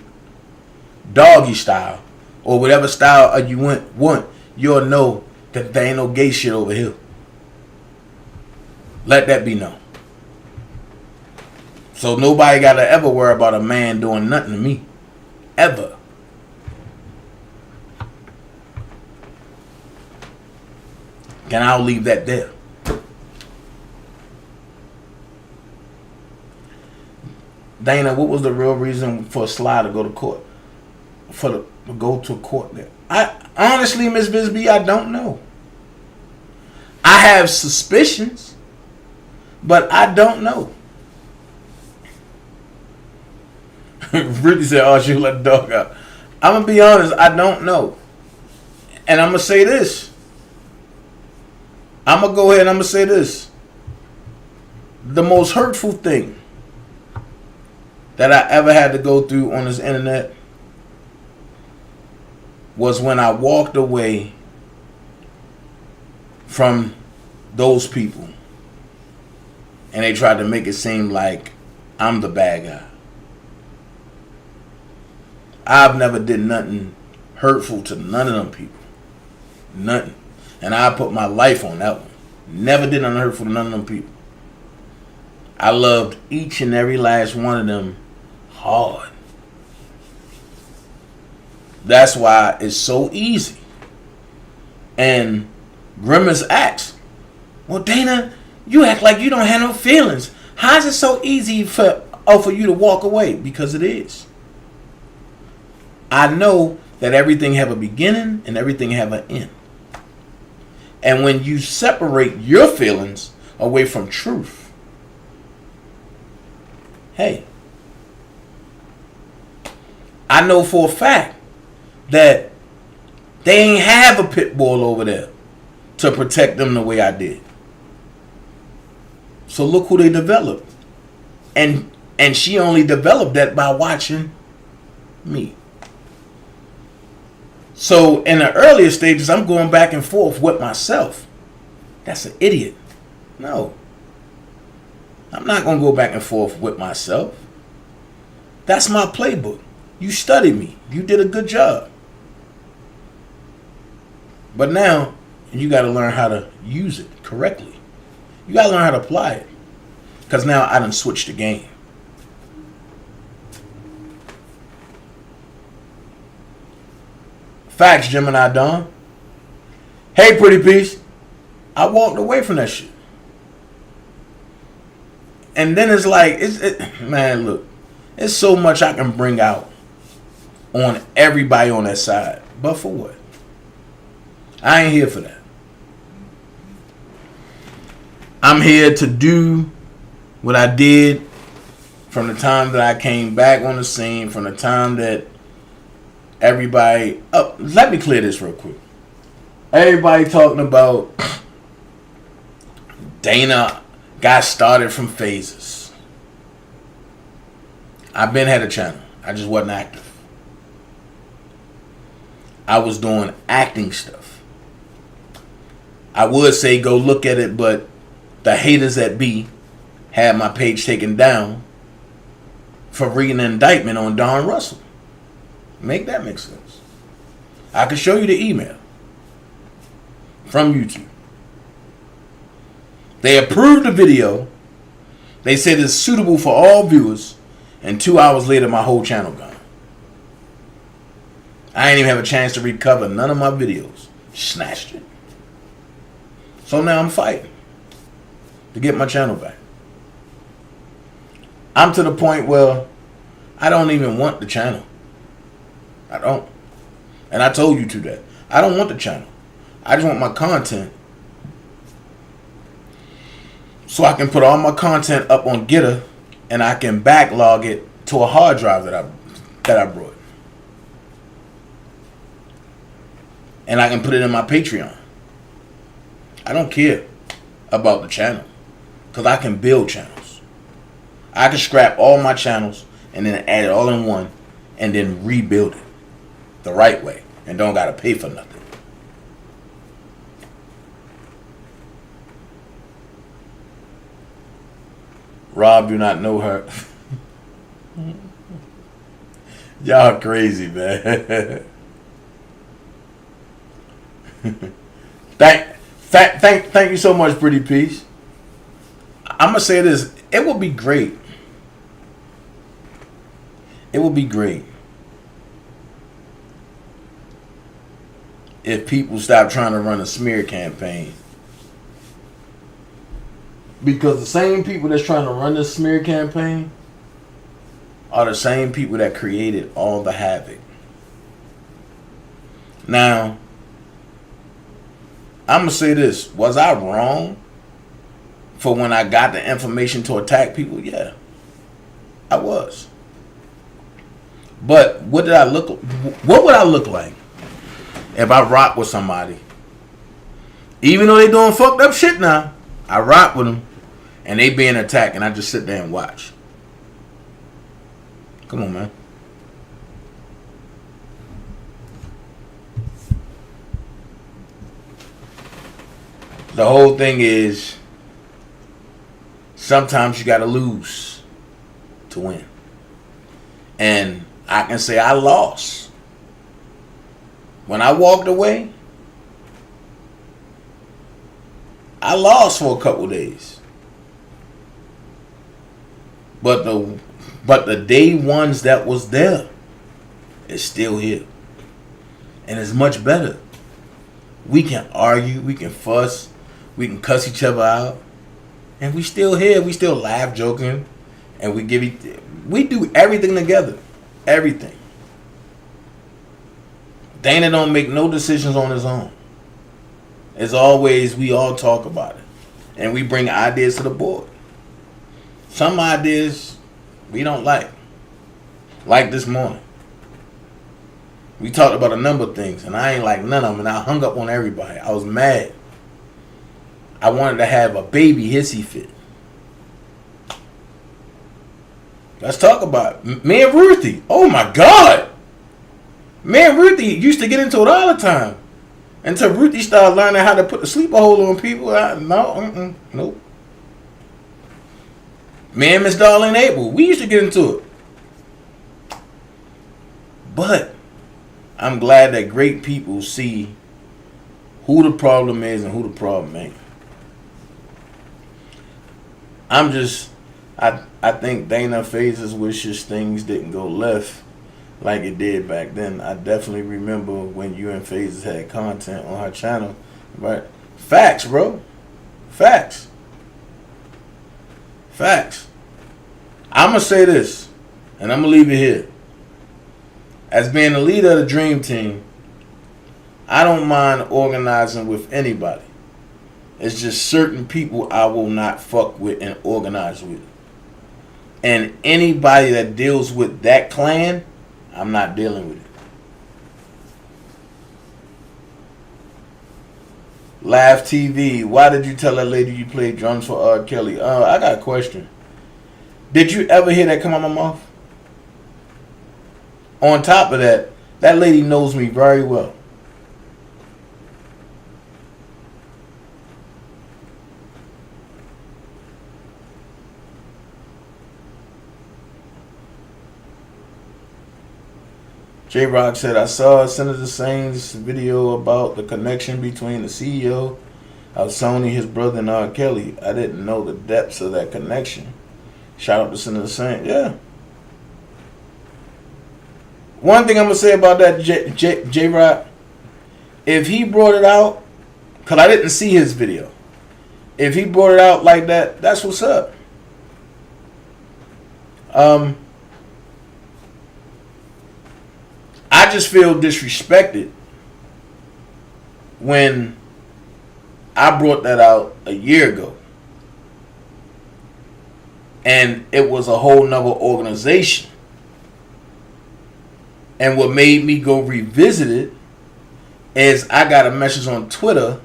doggy style, or whatever style you want, you'll know that there ain't no gay shit over here. Let that be known. So nobody got to ever worry about a man doing nothing to me. Ever. And I'll leave that there. Dana, what was the real reason for Sly to go to court? To go to court there? I honestly, Miss Bisbee, I don't know. I have suspicions, but I don't know. Really said, oh, she let the dog out. I'm going to be honest, I don't know. And I'm going to say this. I'm going to go ahead and I'm going to say this. The most hurtful thing that I ever had to go through on this internet was when I walked away from those people And they tried to make it seem like I'm the bad guy. I've never did nothing hurtful to none of them people. Nothing. And I put my life on that one. Never did nothing hurtful to none of them people. I loved each and every last one of them hard. That's why it's so easy. And Grimace asks, well, Dana, you act like you don't have no feelings. How is it so easy for you to walk away? Because it is. I know that everything have a beginning and everything have an end. And when you separate your feelings away from truth, hey, I know for a fact that they ain't have a pit bull over there to protect them the way I did. So look who they developed. And she only developed that by watching me. So in the earlier stages, I'm going back and forth with myself. That's an idiot. No. I'm not going to go back and forth with myself. That's my playbook. You studied me. You did a good job. But now, you got to learn how to use it correctly. You got to learn how to apply it. Because now I done switched the game. Facts, Gemini Dawn. Hey, pretty piece. I walked away from that shit. And then it's like, man, look. It's so much I can bring out on everybody on that side. But for what? I ain't here for that. I'm here to do what I did from the time that I came back on the scene, from the time that everybody... Oh, let me clear this real quick. Everybody talking about Dana got started from phases. I've been had a channel. I just wasn't active. I was doing acting stuff. I would say go look at it, but the haters that be had my page taken down for reading an indictment on Don Russell. Make that make sense. I can show you the email from YouTube. They approved the video. They said it's suitable for all viewers. And 2 hours later, my whole channel gone. I ain't even have a chance to recover none of my videos. Snatched it. So now I'm fighting to get my channel back. I'm to the point where I don't even want the channel. I don't. And I told you to that. I don't want the channel. I just want my content so I can put all my content up on Getter and I can backlog it to a hard drive that I brought. And I can put it in my Patreon. I don't care about the channel because I can build channels. I can scrap all my channels and then add it all in one and then rebuild it the right way and don't got to pay for nothing. Rob do not know her. Y'all crazy, man. Thank you so much, pretty piece. I'm gonna say this. It would be great. It would be great if people stop trying to run a smear campaign. Because the same people that's trying to run this smear campaign are the same people that created all the havoc. Now, I'm going to say this. Was I wrong for when I got the information to attack people? Yeah, I was. But what would I look like if I rock with somebody? Even though they doing fucked up shit now, I rock with them and they being attacked and I just sit there and watch. Come on, man. The whole thing is Sometimes you gotta lose to win. And I can say I lost. When I walked away, I lost for a couple days. But the day ones that was there is still here. And it's much better. We can argue, we can fuss, we can cuss each other out. And we still here, we still laugh, joking, and we do everything together. Everything. Dana don't make no decisions on his own. As always, we all talk about it. And we bring ideas to the board. Some ideas we don't like. Like this morning. We talked about a number of things, and I ain't like none of them, and I hung up on everybody. I was mad. I wanted to have a baby hissy fit. Let's talk about it. Me and Ruthie. Oh my God. Me and Ruthie used to get into it all the time. Until Ruthie started learning how to put the sleeper hold on people. Nope. Me and Miss Darlene Abel, we used to get into it. But I'm glad that great people see who the problem is and who the problem ain't. I think Dana Phases wishes things didn't go left like it did back then. I definitely remember when you and Phases had content on her channel. Right? Facts, bro. Facts. I'm going to say this, and I'm going to leave it here. As being the leader of the Dream Team, I don't mind organizing with anybody. It's just certain people I will not fuck with and organize with. And anybody that deals with that clan, I'm not dealing with it. Laugh TV, why did you tell that lady you played drums for R. Kelly? I got a question. Did you ever hear that come out my mouth? On top of that, that lady knows me very well. J-Rock said, I saw Senator Sain's video about the connection between the CEO of Sony, his brother, and R. Kelly. I didn't know the depths of that connection. Shout out to Senator Sain. Yeah. One thing I'm going to say about that, J-Rock, if he brought it out, because I didn't see his video, if he brought it out like that, that's what's up. I just feel disrespected when I brought that out a year ago. And it was a whole nother organization. And what made me go revisit it is I got a message on Twitter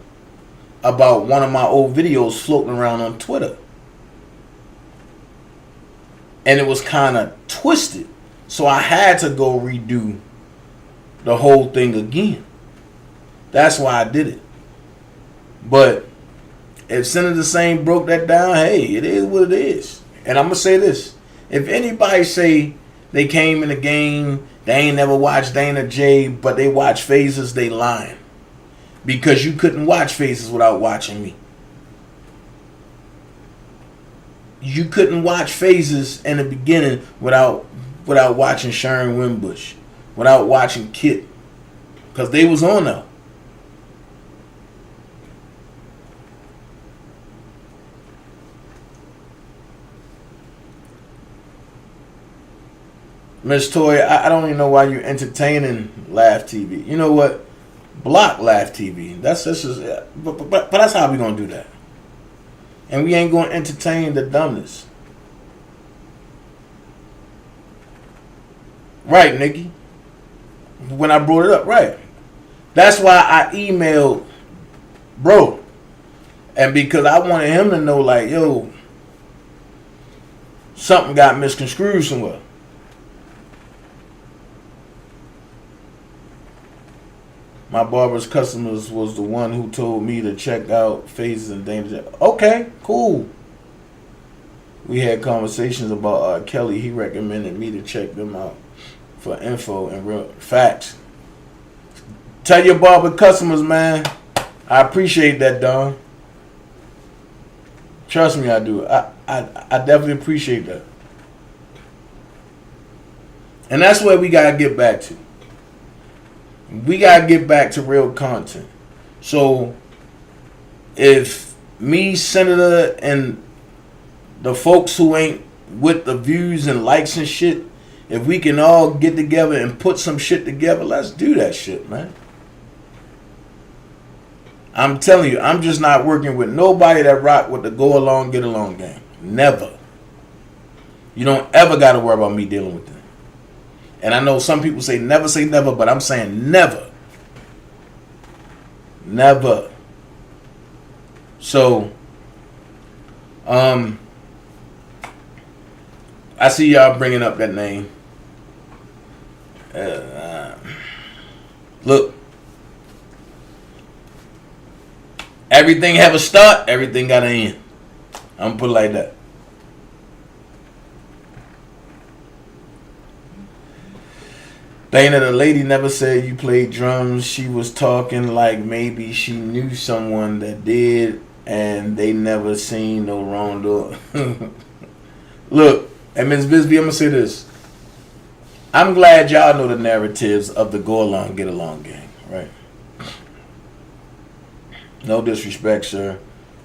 about one of my old videos floating around on Twitter. And it was kind of twisted. So I had to go redo the whole thing again. That's why I did it. But if Senator Sain broke that down, hey, it is what it is. And I'm going to say this. If anybody say they came in the game, they ain't never watched DanaJay, but they watch Phases, they lying. Because you couldn't watch Phases without watching me. You couldn't watch Phases in the beginning without watching Sharon Wimbush. Without watching Kit. Because they was on there. Miss Toy, I don't even know why you're entertaining Laugh TV. You know what? Block Laugh TV. That's just, but that's how we gonna do that. And we ain't gonna entertain the dumbness. Right, Nikki? When I brought it up, right. That's why I emailed bro. And because I wanted him to know, like, yo, something got misconstrued somewhere. My barber's customers was the one who told me to check out Phases and DanaJay. Okay, cool. we had conversations about Kelly. He recommended me to check them out for info and real facts. Tell your barber customers, man. I appreciate that, Don. Trust me, I do. I definitely appreciate that. And that's where we gotta get back to. We gotta get back to real content. So if me, Senator, and the folks who ain't with the views and likes and shit, if we can all get together and put some shit together, let's do that shit, man. I'm telling you, I'm just not working with nobody that rock with the go along, get along game. Never. You don't ever got to worry about me dealing with them. And I know some people say never, but I'm saying never. Never. So, I see y'all bringing up that name. Look. Everything have a start, everything got an end. I'm gonna put it like that. Dana, the lady never said you played drums. She was talking like maybe she knew someone that did and they never seen no wrongdoing. Look, and Ms. Bisbee, I'm gonna say this. I'm glad y'all know the narratives of the go along, get along game, right? No disrespect, sir,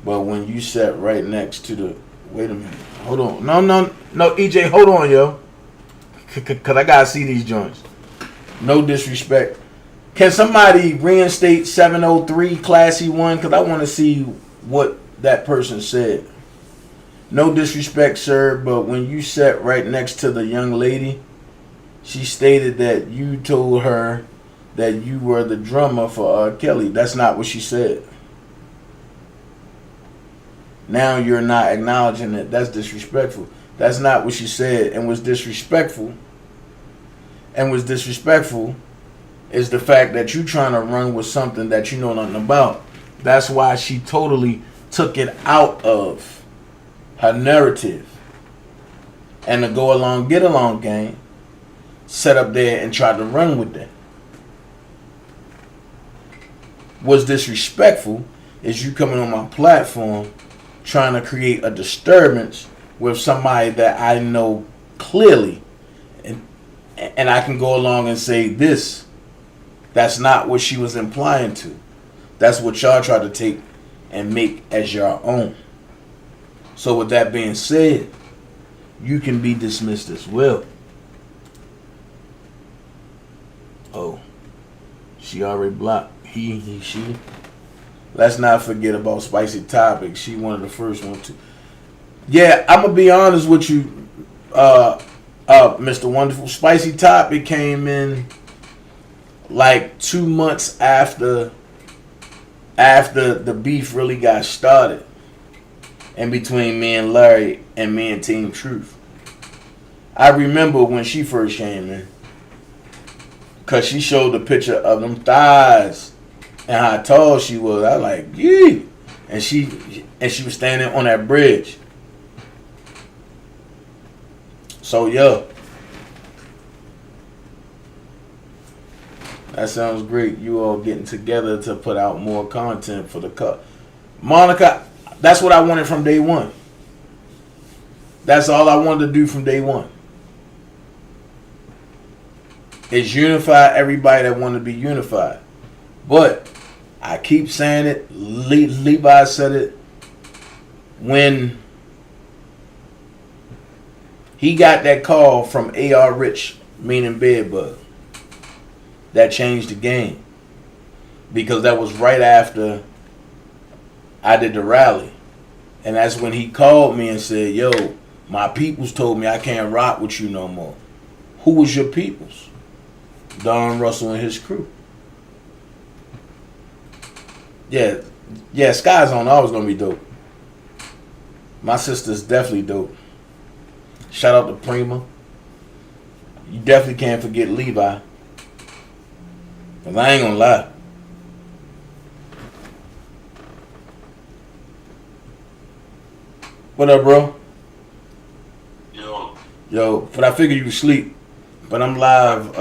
but when you sat right next to the... Wait a minute. Hold on. No, EJ, hold on, yo. Because I got to see these joints. No disrespect. Can somebody reinstate 703 Classy 1? Because I want to see what that person said. No disrespect, sir, but when you sat right next to the young lady, she stated that you told her that you were the drummer for Kelly. That's not what she said. Now you're not acknowledging it. That's disrespectful. That's not what she said. And what's disrespectful is the fact that you trying to run with something that you know nothing about. That's why she totally took it out of her narrative. And the go along, get along game set up there and tried to run with that. What's disrespectful is you coming on my platform trying to create a disturbance with somebody that I know clearly, and I can go along and say this. That's not what she was implying to. That's what y'all try to take and make as your own. So with that being said, you can be dismissed as well. Oh, she already blocked. He, she. Let's not forget about Spicy Topic. She one of the first ones to. Yeah, I'm gonna be honest with you, Mr. Wonderful. Spicy Topic came in like 2 months after the beef really got started, and between me and Larry and me and Team Truth. I remember when she first came in, cause she showed the picture of them thighs and how tall she was. I was like, yeah. And she was standing on that bridge. So yeah. That sounds great. You all getting together to put out more content for the cut. Monica, that's what I wanted from day one. That's all I wanted to do from day one. Is unify everybody that want to be unified. But I keep saying it. Levi said it. When he got that call from A.R. Rich, meaning Bedbug, that changed the game. Because that was right after I did the rally. And that's when he called me and said, yo, my peoples told me I can't rock with you no more. Who was your peoples? Don Russell and his crew. Yeah, Sky Zone always gonna be dope. My sister's definitely dope. Shout out to Prima. You definitely can't forget Levi. Cause I ain't gonna lie. What up, bro? Yo, but I figured you sleep. But I'm live.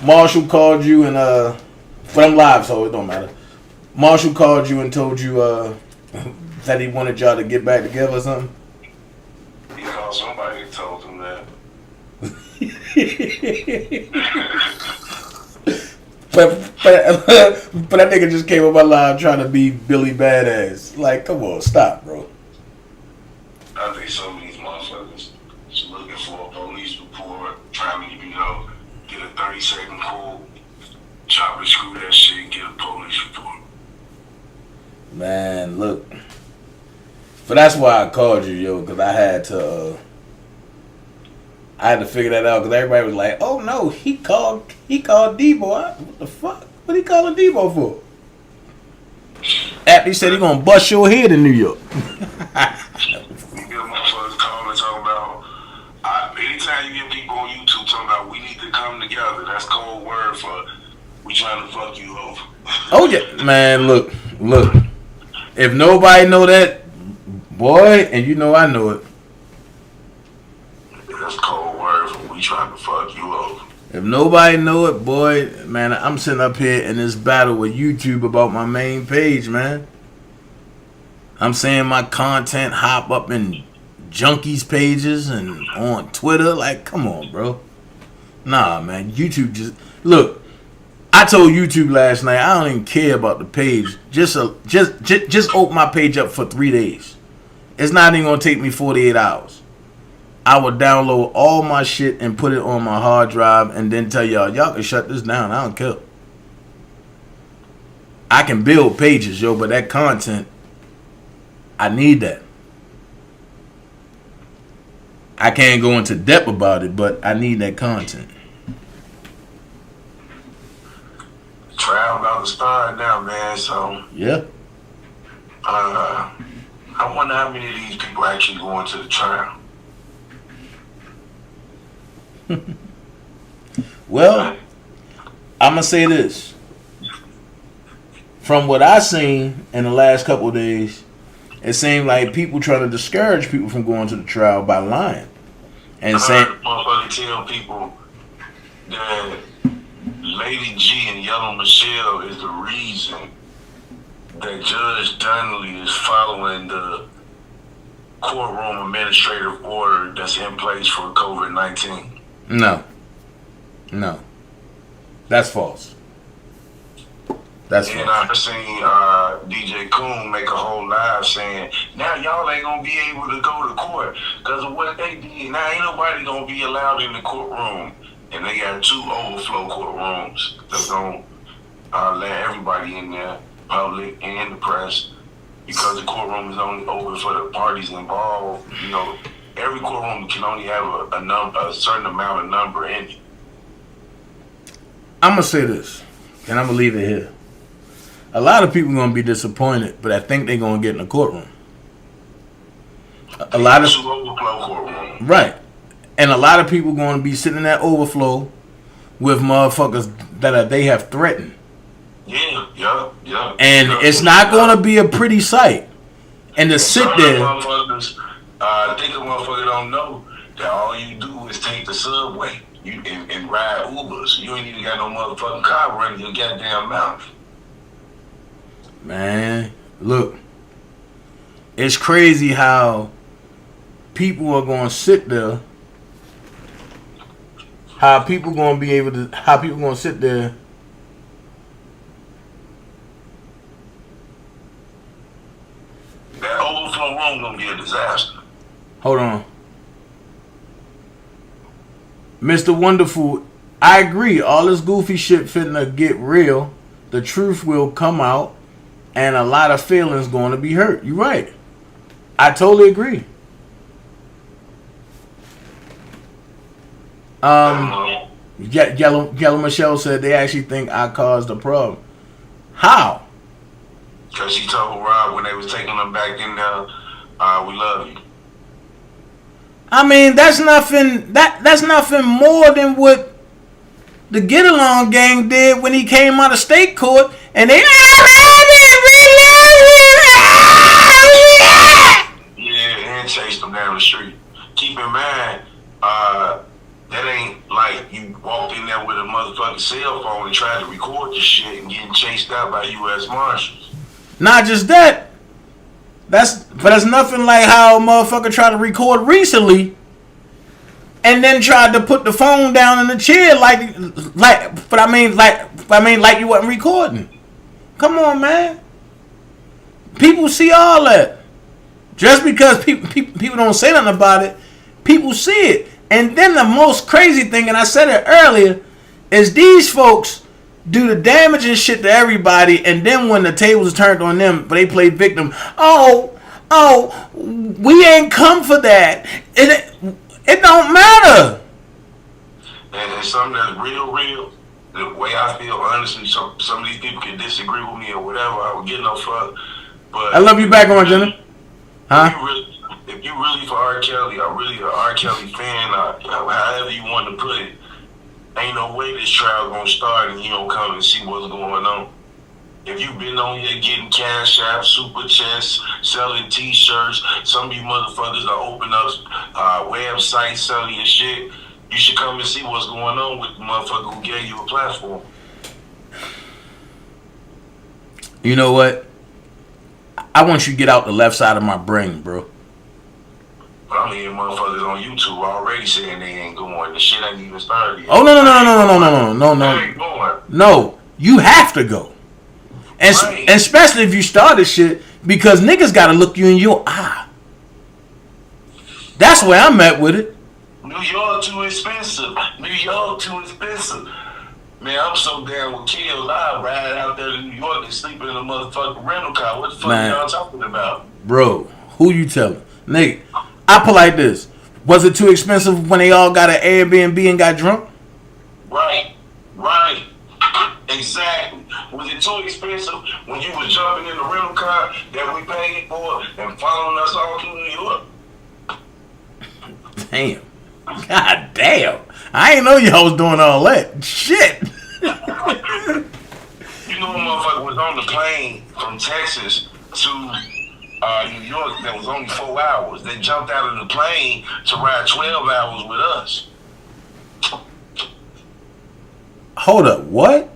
Marshall called you and but I'm live, so it don't matter. Marshall called you and told you that he wanted y'all to get back together or something. He called somebody and told him that. but that nigga just came on my live trying to be Billy Badass. Like, come on, stop, bro. I think some of these motherfuckers is looking for a police report, trying to, get a 30-second call, chop and screw that shit, get a police report. Man, look. But that's why I called you, yo, because I had to figure that out, because everybody was like, oh no, he called Debo. What the fuck? What he calling Debo for? After he said he gonna bust your head in New York. You get motherfuckers calling talking about, anytime you get people on YouTube talking about we need to come together, that's code word for we trying to fuck you over. Oh yeah, man, look. If nobody know that, boy, and you know I know it. That's code word for we trying to fuck you over. If nobody know it, boy, man, I'm sitting up here in this battle with YouTube about my main page, man. I'm saying my content hop up in junkies pages and on Twitter. Like, come on, bro. Nah, man, YouTube just... Look, I told YouTube last night I don't even care about the page. Just open my page up for 3 days. It's not even gonna take me 48 hours. I would download all my shit and put it on my hard drive and then tell y'all can shut this down. I don't care. I can build pages, yo, but that content, I need that. I can't go into depth about it, but I need that content. Trial about to start now, man, so Yeah. I wonder how many of these people actually going to the trial. Well, I'm going to say this. From what I seen in the last couple of days, it seemed like people trying to discourage people from going to the trial by lying. And saying... Motherfucker tell people that Lady G and Yellow Michelle is the reason that Judge Donnelly is following the courtroom administrative order that's in place for COVID-19. No. That's false. That's And false. I've seen DJ Coon make a whole live saying, now y'all ain't gonna be able to go to court because of what they did. Now ain't nobody gonna be allowed in the courtroom. And they got 2 overflow courtrooms that's gonna let everybody in there, public and the press, because the courtroom is only open for the parties involved. Every courtroom can only have a certain amount of number in it. I'm going to say this, and I'm going to leave it here. A lot of people going to be disappointed, but I think they're going to get in the courtroom. A lot of... 2 overflow courtrooms. Right. And a lot of people going to be sitting in that overflow with motherfuckers that they have threatened. Yeah. And it's not going to be a pretty sight. And to sit there... I think a motherfucker don't know that all you do is take the subway and ride Ubers. You ain't even got no motherfucking car running your goddamn mouth. Man, look. It's crazy how people are going to sit there. How people going to sit there. That overflow room gonna be a disaster. Hold on. Mr. Wonderful, I agree. All this goofy shit finna get real. The truth will come out. And a lot of feelings going to be hurt. You're right. I totally agree. Yellow Michelle said they actually think I caused the problem. How? Because she told Rob when they was taking them back in there, we love you. I mean, that's nothing. That's nothing more than what the Get Along gang did when he came out of state court and they. Yeah, and chased motherfucking cell phone and tried to record the shit and getting chased out by U.S. Marshals. Not just that. But that's nothing like how a motherfucker tried to record recently and then tried to put the phone down in the chair like you wasn't recording. Come on, man. People see all that. Just because people don't say nothing about it, people see it. And then the most crazy thing, and I said it earlier, is these folks do the damaging shit to everybody, and then when the tables are turned on them, but they play victim. Oh, we ain't come for that. It don't matter. And it's something that's real. The way I feel, honestly, some of these people can disagree with me or whatever. I would get no fuck. But I love you back on, Jenna. Huh? If you really for R. Kelly, or really an R. Kelly fan, or however you want to put it, ain't no way this trial gonna start and you don't come and see what's going on. If you've been on here getting cash apps, super chats, selling t-shirts, some of you motherfuckers that open up websites selling your shit, you should come and see what's going on with the motherfucker who gave you a platform. You know what? I want you to get out the left side of my brain, bro. But I'm hearing motherfuckers on YouTube already saying they ain't going. The shit ain't even started yet. Oh, no. No, you have to go. And right. especially if you started shit, because niggas gotta look you in your eye. That's where I'm at with it. New York too expensive. Man, I'm so down with kills. I ride out there to New York and sleep in a motherfucking rental car. What the fuck y'all talking about? Bro, who you telling? Nigga, I put like this. Was it too expensive when they all got an Airbnb and got drunk? Right. Exactly. Was it too expensive when you was jumping in the rental car that we paid for and following us all through New York? Damn. God damn. I ain't know y'all was doing all that. Shit. You know, a motherfucker was on the plane from Texas to New York that was only 4 hours. They jumped out of the plane to ride 12 hours with us. Hold up, what?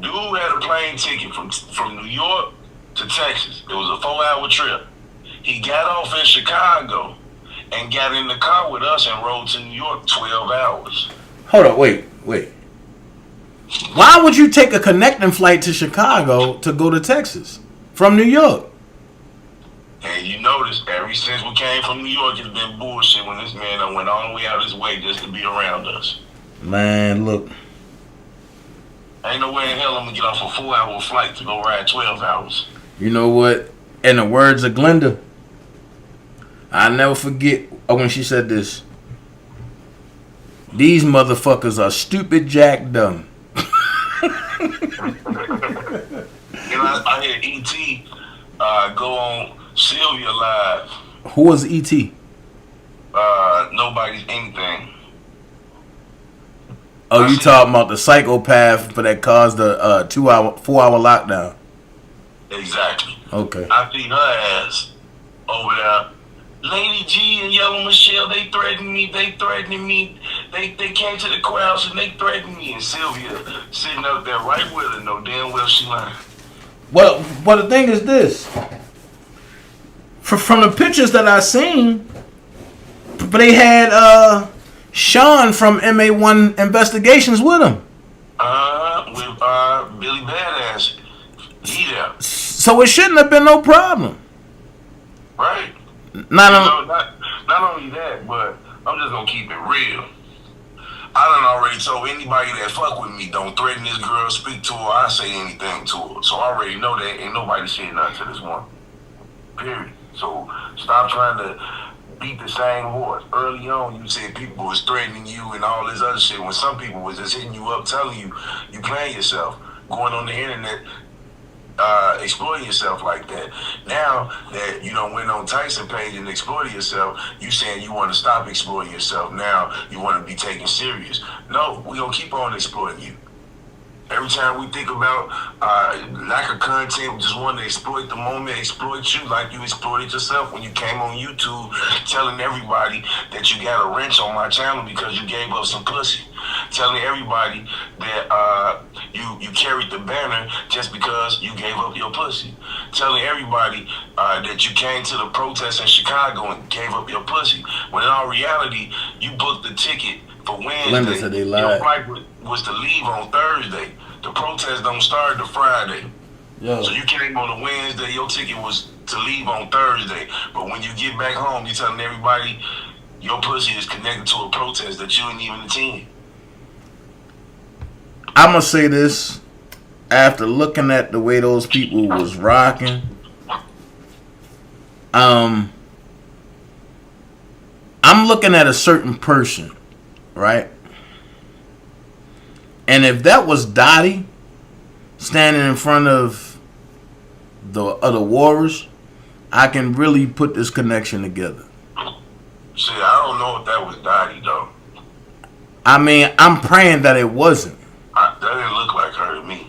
Dude had a plane ticket from New York to Texas. It was a 4-hour trip. He got off in Chicago and got in the car with us and rode to New York 12 hours. Hold up, wait. Why would you take a connecting flight to Chicago to go to Texas from New York? And you notice, ever since we came from New York, it's been bullshit when this man done went all the way out his way just to be around us. Man, look. Ain't no way in hell I'm gonna get off a 4-hour flight to go ride 12 hours. You know what? In the words of Glenda, I never forget when she said this. These motherfuckers are stupid jack dumb. You know, I heard E.T. Go on Sylvia Live. Who was E.T.? Nobody's anything. Oh, you talking about the psychopath that caused the 4-hour lockdown? Exactly. Okay. I see her ass over there. Lady G and Yellow Michelle, they threatened me. They came to the courthouse and they threatened me. And Sylvia sitting up there right with her, no damn well she lying. Well, the thing is this. From the pictures that I seen, but they had Sean from MA1 Investigations with him. With Billy Badass. He there. So it shouldn't have been no problem. Right. Not only that, but I'm just gonna keep it real. I done already told anybody that fuck with me, don't threaten this girl, speak to her, I say anything to her. So I already know that ain't nobody saying nothing to this one. Period. So stop trying to beat the same horse. Early on, you said people was threatening you and all this other shit, when some people was just hitting you up, telling you playing yourself, going on the internet, exploiting yourself like that. Now that you done went on Tyson page and exploited yourself, you saying you want to stop exploiting yourself. Now you want to be taken serious. No, we gonna keep on exploiting you. Every time we think about lack of content, we just want to exploit the moment, exploit you like you exploited yourself when you came on YouTube telling everybody that you got a wrench on my channel because you gave up some pussy. telling everybody that you carried the banner just because you gave up your pussy, telling everybody that you came to the protest in Chicago and gave up your pussy, when in all reality you booked the ticket for Wednesday. Said they your lied. flight was to leave on Thursday. The protest don't start till Friday. Yo. So you came on a Wednesday, your ticket was to leave on Thursday. But when you get back home, you're telling everybody your pussy is connected to a protest that you didn't even attend. I'm going to say this. After looking at the way those people was rocking, I'm looking at a certain person, right? And if that was Dottie standing in front of the other warriors, I can really put this connection together. See, I don't know if that was Dottie, though. I mean, I'm praying that it wasn't. That didn't look like her to me.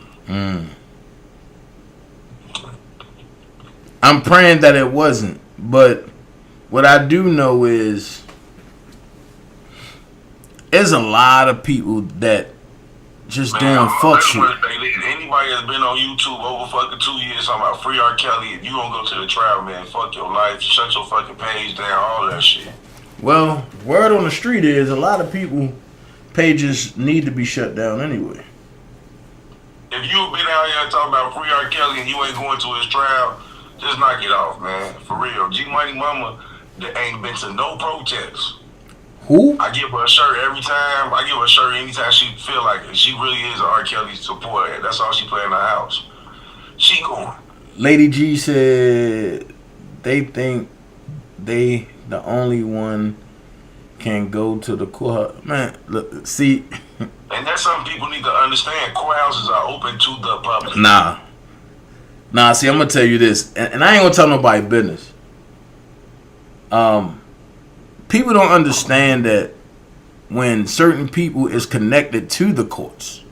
I'm praying that it wasn't. But what I do know is there's a lot of people that just doing fuck shit. Anybody that's been on YouTube over fucking 2 years talking about free R. Kelly, if you don't go to the trial, man, fuck your life, shut your fucking page down, all that shit. Well, word on the street is a lot of people pages need to be shut down anyway. If you've been out here talking about free R. Kelly and you ain't going to his trial, just knock it off, man. For real. G Money Mama that ain't been to no protests. Who? I give her a shirt every time. I give her a shirt anytime she feel like it. She really is an R. Kelly supporter. That's all she play in the house. She going. Lady G said they think they the only one can go to the court. Man, look, see. And that's something people need to understand. Courthouses are open to the public. Nah, see, I'm gonna tell you this, and I ain't gonna tell nobody business. People don't understand that when certain people is connected to the courts,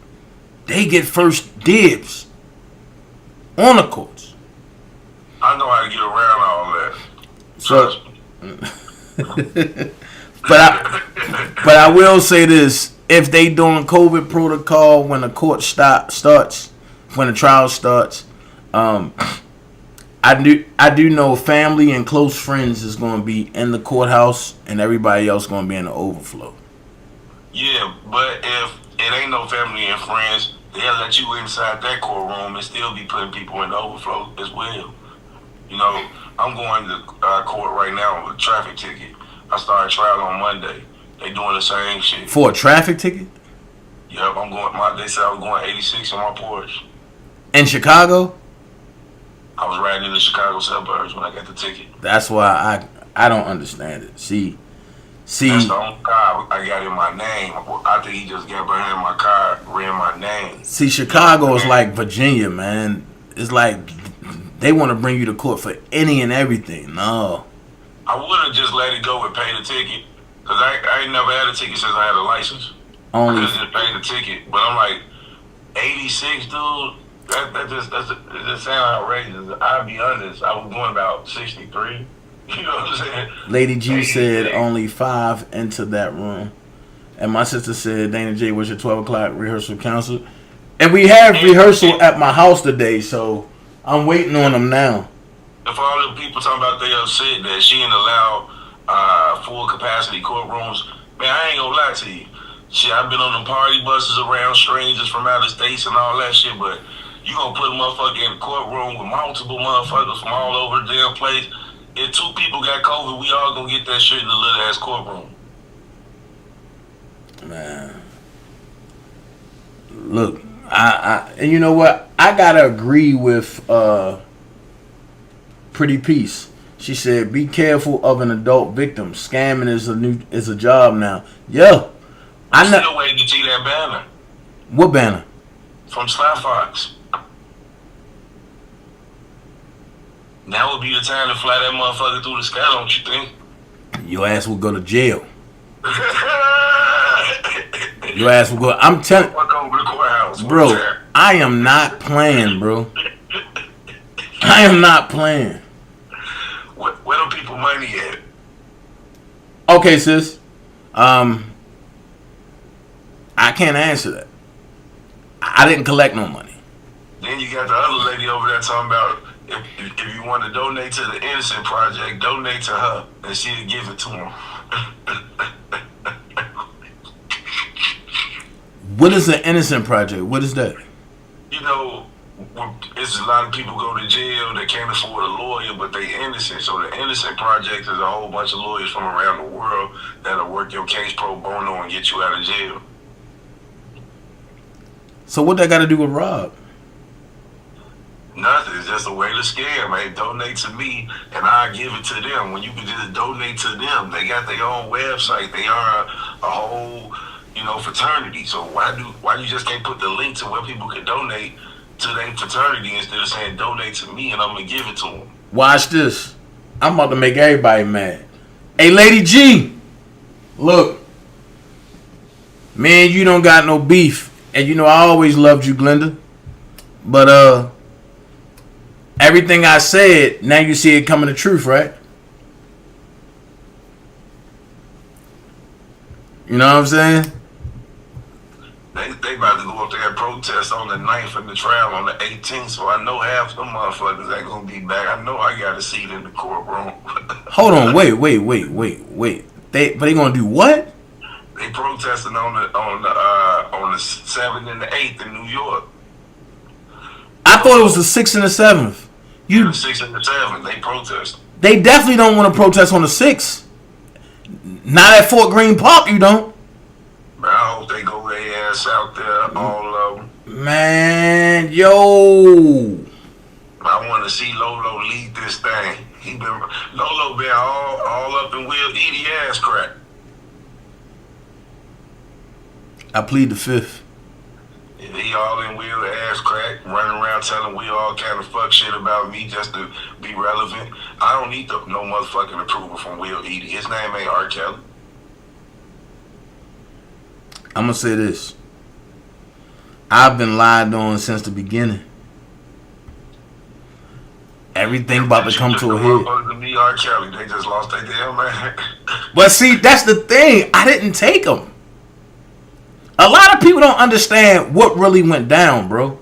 they get first dibs on the courts. I know how to get around all that. So, but I will say this: if they doing COVID protocol when the court starts, when the trial starts, I do know family and close friends is going to be in the courthouse, and everybody else going to be in the overflow. Yeah, but if it ain't no family and friends, they'll let you inside that courtroom and still be putting people in the overflow as well. You know, I'm going to court right now with a traffic ticket. I started trial on Monday. They doing the same shit. For a traffic ticket? Yep, I'm going. They said I was going 86 on my Porsche. In Chicago? I was riding in the Chicago suburbs when I got the ticket. That's why I don't understand it. See. That's the only car I got in my name. I think he just got behind my car, ran my name. See, Chicago is like Virginia, man. It's like they want to bring you to court for any and everything. No. I would have just let it go and pay the ticket. Because I ain't never had a ticket since I had a license. Only. I could have just paid the ticket. But I'm like, 86, dude? That just sound outrageous. I'll be honest, I was going about 63. You know what I'm saying? Lady G said only 5 into that room. And my sister said, DanaJay, was your 12 o'clock rehearsal counsel? And we have rehearsal at my house today, so I'm waiting on them now. If all the people talking about they upset that she ain't allowed full capacity courtrooms, man, I ain't gonna lie to you. Shit, I've been on the party buses around strangers from out of states and all that shit, but you gonna put a motherfucker in the courtroom with multiple motherfuckers from all over the damn place. If 2 people got COVID, we all gonna get that shit in the little ass courtroom. Man. Look, and you know what? I gotta agree with Pretty Peace. She said, "Be careful of an adult victim. Scamming is a job now." Yeah, I'm still waiting to see that banner. What banner? From Sly Fox. Now would be the time to fly that motherfucker through the sky, don't you think? Your ass will go to jail. Your ass will go. I'm telling you, bro. I am not playing, bro. I am not playing. Where do people money at? Okay, sis. I I can't answer that. I didn't collect no money. Then you got the other lady over there talking about if you want to donate to the Innocent Project, donate to her, and she'll give it to him. What is the Innocent Project? What is that? You know, it's a lot of people go to jail. They can't afford a lawyer, but they innocent. So the Innocent Project is a whole bunch of lawyers from around the world that'll work your case pro bono and get you out of jail. So what that got to do with Rob? Nothing. It's just a way to scam. Hey, donate to me, and I'll give it to them. When you can just donate to them, they got their own website. They are a whole, fraternity. So why you just can't put the link to where people can donate to their fraternity instead of saying donate to me and I'm gonna give it to them? Watch this. I'm about to make everybody mad. Hey, Lady G, look, man, you don't got no beef, and I always loved you, Glenda. But everything I said, now you see it coming to truth, right? You know what I'm saying? They about to go up there and protest on the 9th and the trial on the 18th, so I know half them motherfuckers ain't gonna be back. I know I got a seat in the courtroom. Hold on, wait. They gonna do what? They protesting on the 7th and the 8th in New York. I thought it was the 6th and the 7th. The 6th and the 7th, they protest. They definitely don't want to protest on the 6th. Not at Fort Greene Park, you don't. Man, I hope they go their ass out there, all of them. Man, yo. I want to see Lolo lead this thing. Lolo been all up in Will Edie ass crack. I plead the 5th. And he all in Will ass crack, running around telling Will all kind of fuck shit about me just to be relevant. I don't need no motherfucking approval from Will Edie. His name ain't R. Kelly. I'm going to say this. I've been lied on since the beginning. Everything about to come to a head. Me, R. Kelly, they just lost their damn man. But see, that's the thing. I didn't take them. A lot of people don't understand what really went down, bro.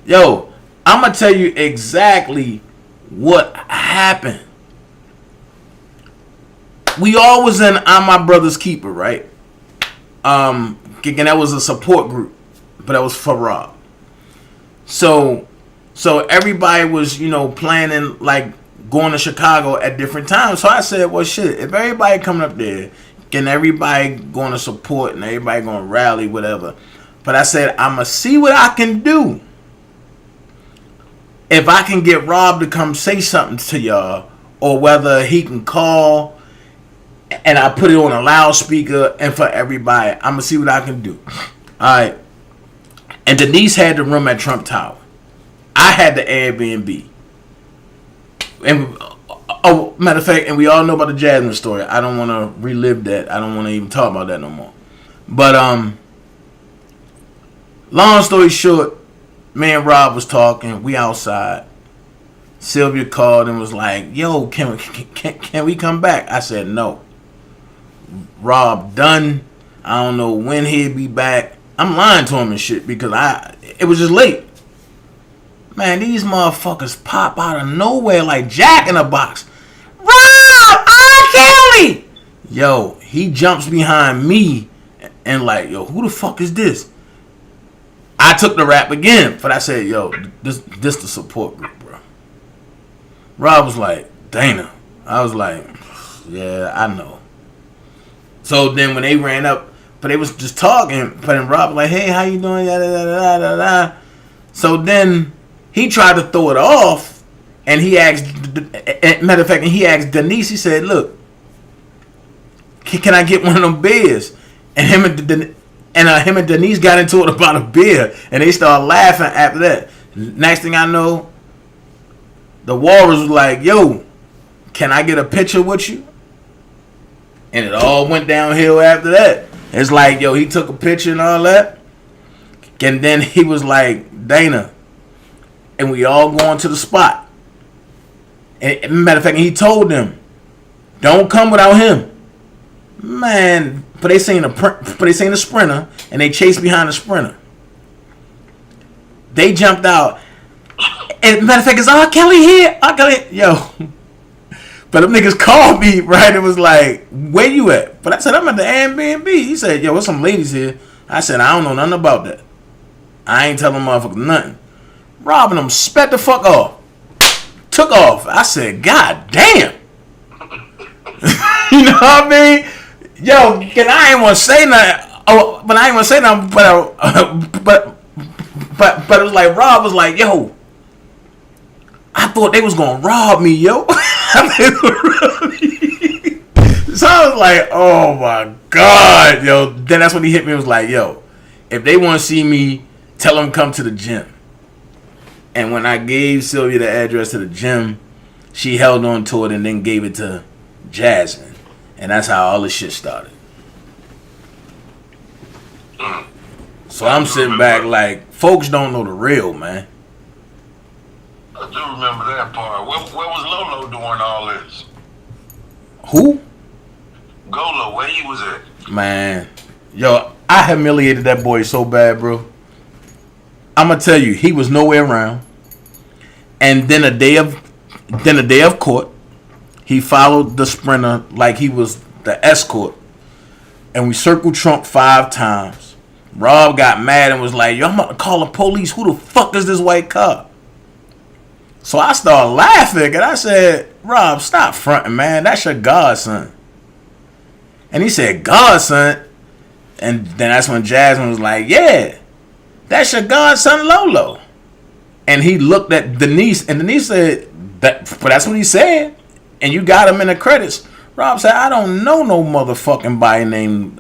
Yo, I'm going to tell you exactly what happened. We all was in I'm My Brother's Keeper, right? And that was a support group, but that was for Rob. So everybody was, planning like going to Chicago at different times. So I said, well, shit, if everybody coming up there, can everybody going to support and everybody going to rally, whatever. But I said, I'm going to see what I can do. If I can get Rob to come say something to y'all, or whether he can call and I put it on a loudspeaker and for everybody, I'm going to see what I can do. All right. And Denise had the room at Trump Tower. I had the Airbnb. And matter of fact, and we all know about the Jasmine story. I don't want to relive that. I don't want to even talk about that no more. But long story short, me and Rob was talking. We outside. Sylvia called and was like, "Yo, can we come back?" I said no. Rob done. I don't know when he'd be back. I'm lying to him and shit because it was just late. Man, these motherfuckers pop out of nowhere like Jack in a Box. Rob, R. Kelly! Yo, he jumps behind me and like, yo, who the fuck is this? I took the rap again, but I said, yo, this the support group, bro. Rob was like, Dana. I was like, yeah, I know. So then when they ran up, but they was just talking, but then Rob was like, hey, how you doing? Yada, yada, yada, yada. So then he tried to throw it off, and he asked, matter of fact, he asked Denise, he said, look, can I get one of them beers? And him and Denise got into it about a beer, and they started laughing after that. Next thing I know, the Walrus was like, yo, can I get a picture with you? And it all went downhill after that. It's like, yo, he took a picture and all that. And then he was like, Dana, and we all going to the spot. And matter of fact, he told them, don't come without him. Man, but they seen a sprinter, and they chased behind the sprinter. They jumped out. And matter of fact, it's R. Kelly here. R. Kelly, yo. But them niggas called me, right? It was like, where you at? But I said, I'm at the Airbnb. He said, yo, there's some ladies here. I said, I don't know nothing about that. I ain't telling motherfuckers nothing. Robbing them, sped the fuck off. Took off. I said, God damn. You know what I mean? Yo, and I ain't want to say nothing. Oh, but I ain't want to say nothing. But it was like, Rob was like, yo, I thought they was gonna rob me, yo. So I was like, oh my God, yo. Then that's when he hit me. It was like, yo, if they want to see me, tell them come to the gym. And when I gave Sylvia the address to the gym, she held on to it and then gave it to Jasmine. And that's how all this shit started. So I'm sitting back like, folks don't know the real, man. I do remember that part. Where was Lolo doing all this? Who? Golo, where he was at? Man, yo, I humiliated that boy so bad, bro. I'm gonna tell you, he was nowhere around. And then a day of court, he followed the sprinter like he was the escort. And we circled Trump 5 times. Rob got mad and was like, yo, I'm about to call the police. Who the fuck is this white cop? So I started laughing and I said, Rob, stop fronting, man. That's your godson. And he said, godson? And then that's when Jasmine was like, yeah, that's your godson Lolo. And he looked at Denise, and Denise said, but that's what he said. And you got him in the credits. Rob said, I don't know no motherfucking body name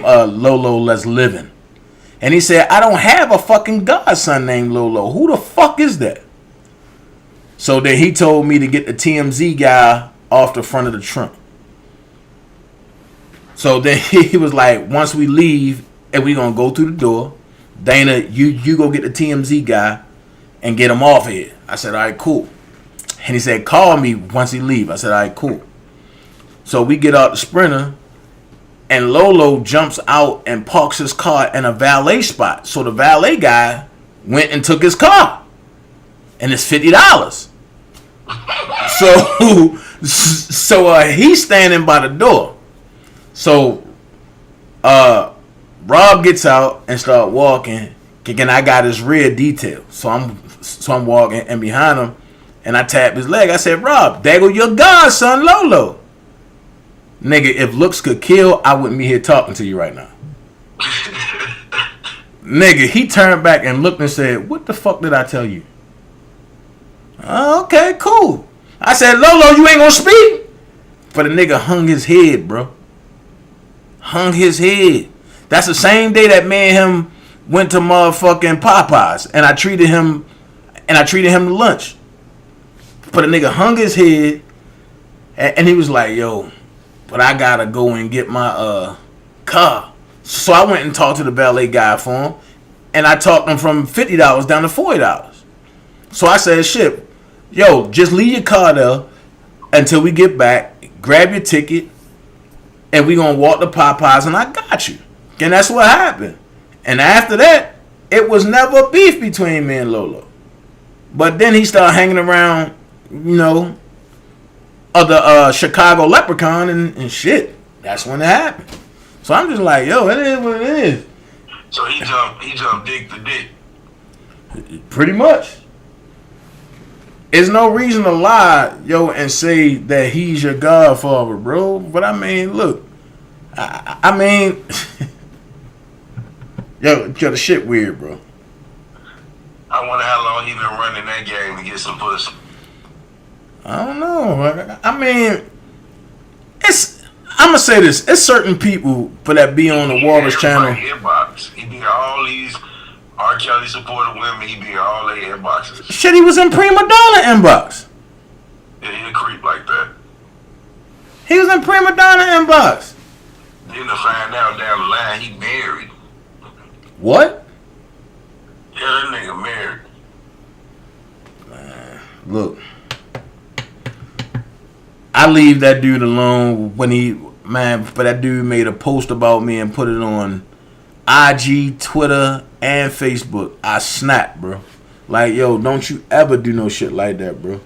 Lolo that's living. And he said, I don't have a fucking godson named Lolo. Who the fuck is that? So then he told me to get the TMZ guy off the front of the trunk. So then he was like, once we leave and we gonna go through the door, Dana, you go get the TMZ guy and get him off here. I said, all right, cool. And he said, call me once he leave. I said, all right, cool. So we get out the sprinter and Lolo jumps out and parks his car in a valet spot. So the valet guy went and took his car. And it's $50. So he's standing by the door. So Rob gets out and start walking. And I got his rear detail. So I'm walking and behind him and I tap his leg. I said, Rob, there go your godson Lolo. Nigga, if looks could kill, I wouldn't be here talking to you right now. Nigga, he turned back and looked and said, what the fuck did I tell you? Okay, cool. I said, Lolo, you ain't gonna speak? But the nigga hung his head, bro. Hung his head. That's the same day that me and him went to motherfucking Popeyes and I treated him to lunch. But the nigga hung his head and he was like, yo, but I gotta go and get my car. So I went and talked to the valet guy for him and I talked him from $50 down to $40. So I said, shit, yo, just leave your car there until we get back, grab your ticket, and we gonna walk to Popeyes and I got you. And that's what happened. And after that, it was never beef between me and Lolo. But then he started hanging around, you know, other Chicago Leprechaun and shit. That's when it happened. So I'm just like, yo, it is what it is. So he jumped dick to dick. Pretty much. There's no reason to lie, yo, and say that he's your godfather, bro. But I mean, look, I mean, yo, the shit weird, bro. I wonder how long he been running that game to get some pussy. I don't know. I mean, I'm gonna say this. It's certain people that be on the Walrus channel. Inbox. He be all these R. Kelly supported women. He be all their inboxes. Shit, he was in Prima Donna inbox. Yeah, he a creep like that. He was in Prima Donna inbox. Then to find out down the line he married. What? Yeah, that nigga married. Man, look. I leave that dude alone when man, but that dude made a post about me and put it on IG, Twitter, and Facebook. I snapped, bro. Like, yo, don't you ever do no shit like that, bro.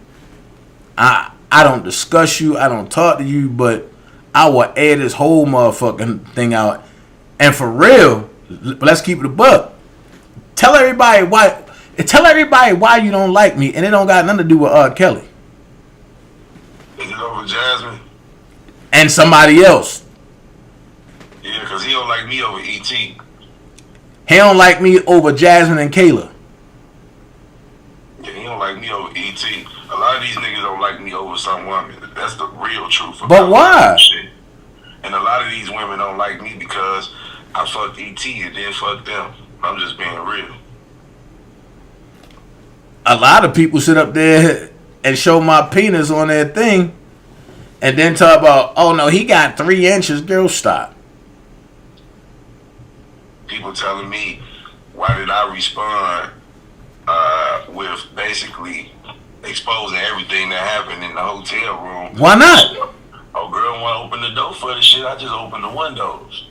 I don't discuss you. I don't talk to you, but I will air this whole motherfucking thing out. And for real, let's keep it a buck. Tell everybody why you don't like me, and it don't got nothing to do with R. Kelly. Is it over Jasmine? And somebody else. Yeah, because he don't like me over E.T. He don't like me over Jasmine and Kayla. Yeah, he don't like me over E.T. A lot of these niggas don't like me over some women. That's the real truth. But why? Shit. And a lot of these women don't like me because I fucked E.T. and then fucked them. I'm just being real. A lot of people sit up there and show my penis on their thing and then talk about, oh no, he got 3 inches. Girl, stop. People telling me, why did I respond with basically exposing everything that happened in the hotel room? Why not? Oh, girl, want to open the door for the shit? I just opened the windows.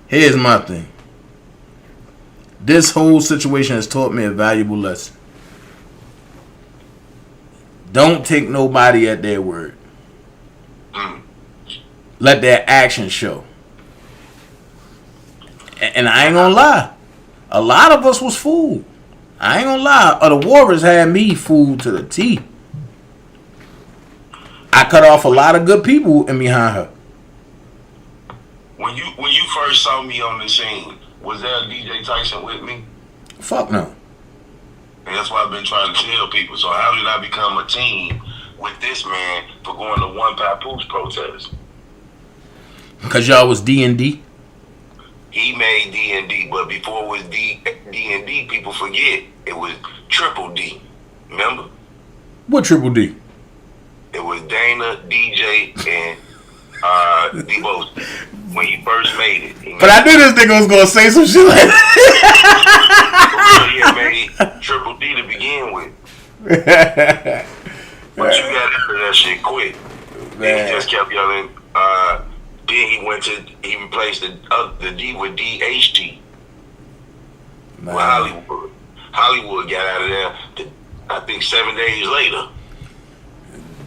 Here's my thing. This whole situation has taught me a valuable lesson. Don't take nobody at their word. Let their actions show. And I ain't gonna lie. A lot of us was fooled. I ain't gonna lie. The Warriors had me fooled to the T. I cut off a lot of good people in behind her. When you first saw me on the scene, was there a DJ Tyson with me? Fuck no. And that's why I've been trying to tell people. So how did I become a team with this man for going to one Papoose protest? Because y'all was D&D. He made D&D, but before it was D&D, people forget it was Triple D. Remember? What Triple D? It was Dana, DJ, and D-Bo when he first made it. But I knew this nigga was gonna say some shit like that. He had made Triple D to begin with. But you got out of that shit quick. Then he just kept yelling. Then he replaced the D with DHT. With Hollywood. Hollywood got out of there, I think 7 days later.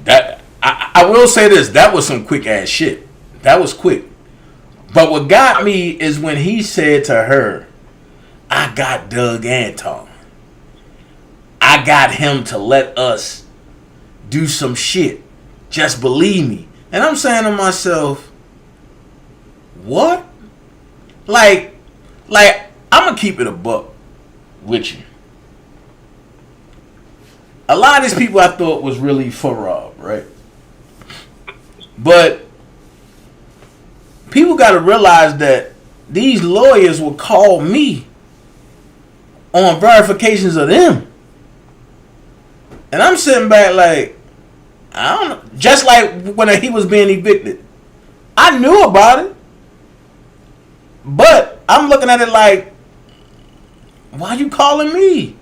That I will say this, that was some quick ass shit. That was quick. But what got me is when he said to her, I got Doug Anton. I got him to let us do some shit. Just believe me. And I'm saying to myself, what? Like I'm gonna keep it a buck with you. A lot of these people I thought was really for Rob, right? But people got to realize that these lawyers will call me on verifications of them. And I'm sitting back like, I don't know. Just like when he was being evicted. I knew about it. But I'm looking at it like, why you calling me?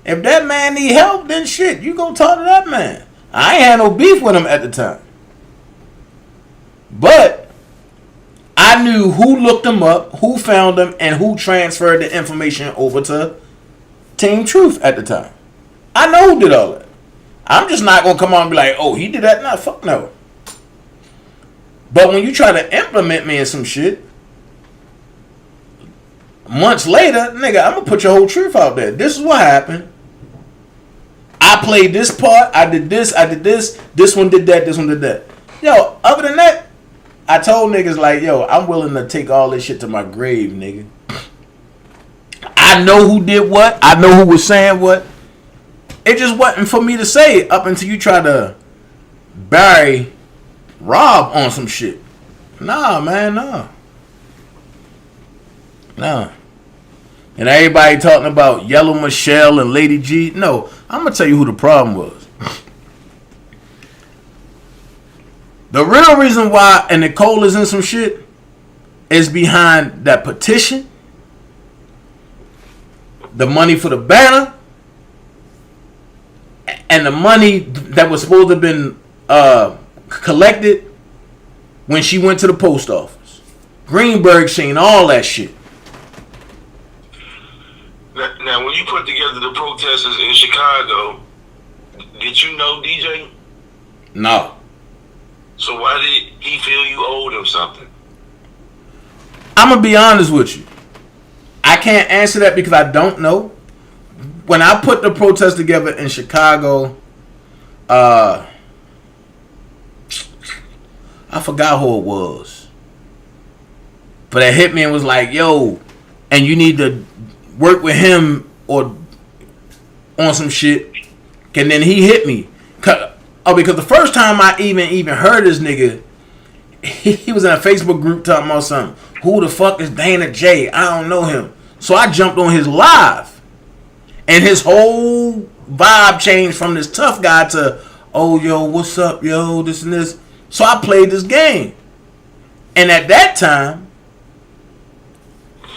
If that man need help, then shit, you go talk to that man. I ain't had no beef with him at the time. But I knew who looked him up, who found him, and who transferred the information over to Team Truth at the time. I know who did all that. I'm just not going to come on and be like, oh, he did that? Nah, fuck no. But when you try to implement me in some shit, months later, nigga, I'm going to put your whole truth out there. This is what happened. I played this part. I did this. This one did that. This one did that. Yo, other than that, I told niggas like, yo, I'm willing to take all this shit to my grave, nigga. I know who did what. I know who was saying what. It just wasn't for me to say it up until you try to bury Rob on some shit. Nah, man, nah. Nah. And everybody talking about Yellow Michelle and Lady G. No, I'm going to tell you who the problem was. The real reason why and Nicole is in some shit is behind that petition, the money for the banner, and the money that was supposed to have been collected when she went to the post office. Greenberg seen all that shit. Now, when you put together the protesters in Chicago, did you know DJ? No. So why did he feel you owed him something? I'm going to be honest with you. I can't answer that because I don't know. When I put the protest together in Chicago, I forgot who it was. But it hit me and was like, yo, and you need to work with him or on some shit. And then he hit me. Because the first time I even heard this nigga, he was in a Facebook group talking about something. Who the fuck is DanaJay? I don't know him. So I jumped on his live. And his whole vibe changed from this tough guy to, oh, yo, what's up, yo, this and this. So I played this game. And at that time,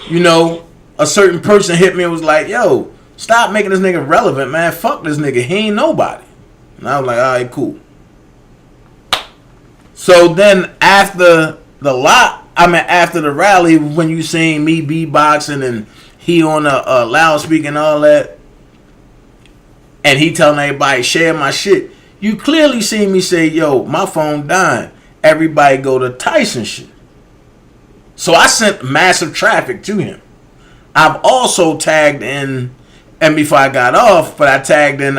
you know, a certain person hit me and was like, yo, stop making this nigga relevant, man. Fuck this nigga. He ain't nobody. And I was like, all right, cool. So then after after the rally, when you seen me beatboxing and he on a loudspeaker and all that, and he telling everybody, share my shit, you clearly see me say, yo, my phone dying. Everybody go to Tyson shit. So I sent massive traffic to him. I've also tagged in, and before I got off, but I tagged in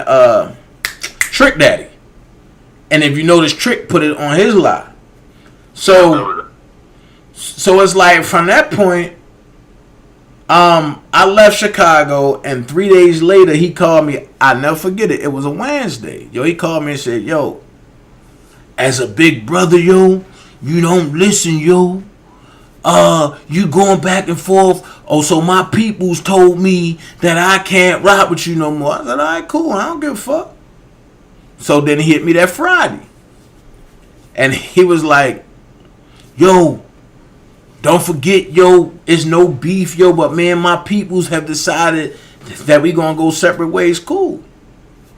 Trick Daddy. And if you notice, Trick put it on his live. So it's like from that point, I left Chicago, and 3 days later he called me. I never forget it. It was a Wednesday. Yo, he called me and said, yo, as a big brother, yo, you don't listen, yo. You going back and forth. Oh, so my peoples told me that I can't ride with you no more. I said, all right, cool. I don't give a fuck. So then he hit me that Friday. And he was like, yo, don't forget, yo, it's no beef, yo, but me and my peoples have decided that we gonna go separate ways. Cool.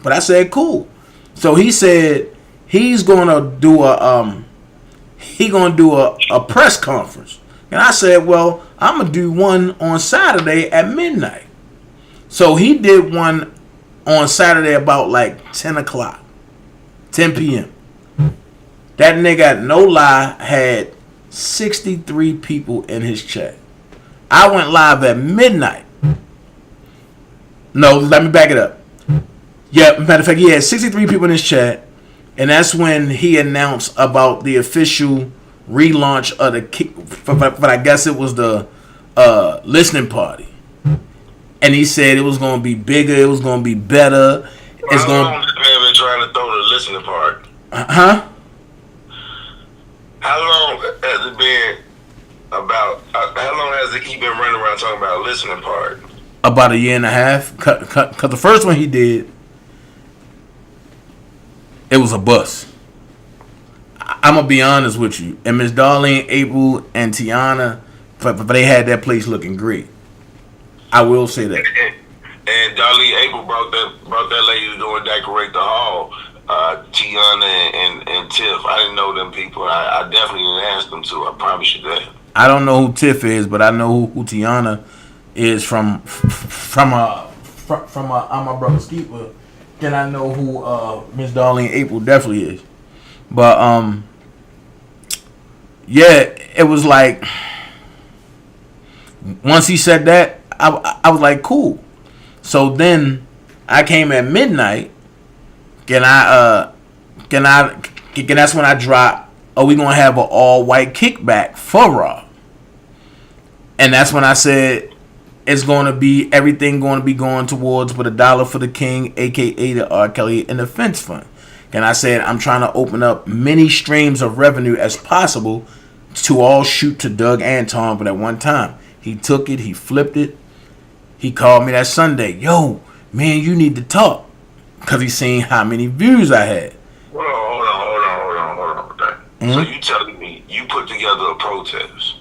But I said, cool. So he said he's gonna do a press conference. And I said, well, I'm going to do one on Saturday at midnight. So he did one on Saturday about like 10 o'clock, 10 p.m. That nigga, no lie, had 63 people in his chat. I went live at midnight. No, let me back it up. Yeah, matter of fact, he had 63 people in his chat. And that's when he announced about the official relaunch of the kick, but I guess it was the listening party, and he said it was going to be bigger, it was going to be better. It's going. How long has man been trying to throw the listening party? Huh? How long has it been about? How long has he been running around talking about a listening party? About a year and a half. Cause the first one he did, it was a bust. I'm gonna be honest with you, and Miss Darlene, April, and Tiana, but they had that place looking great. I will say that. And Darlene, April brought that lady to go and decorate the hall. Tiana and Tiff, I didn't know them people. I definitely didn't ask them to. I promise you that. I don't know who Tiff is, but I know who Tiana is from I'm my brother's keeper. Then I know who Miss Darlene April definitely is. But yeah, it was like once he said that, I was like, cool. So then I came at midnight. That's when I dropped, oh, we gonna have an all white kickback for Raw. And that's when I said it's gonna be everything gonna be going towards with $1 for the King, aka the R. Kelly and Defense Fund. And I said, I'm trying to open up many streams of revenue as possible to all shoot to Doug Anton, but at one time. He took it, he flipped it. He called me that Sunday. Yo, man, you need to talk. Because he seen how many views I had. Hold on with that. Mm-hmm. So you telling me you put together a protest.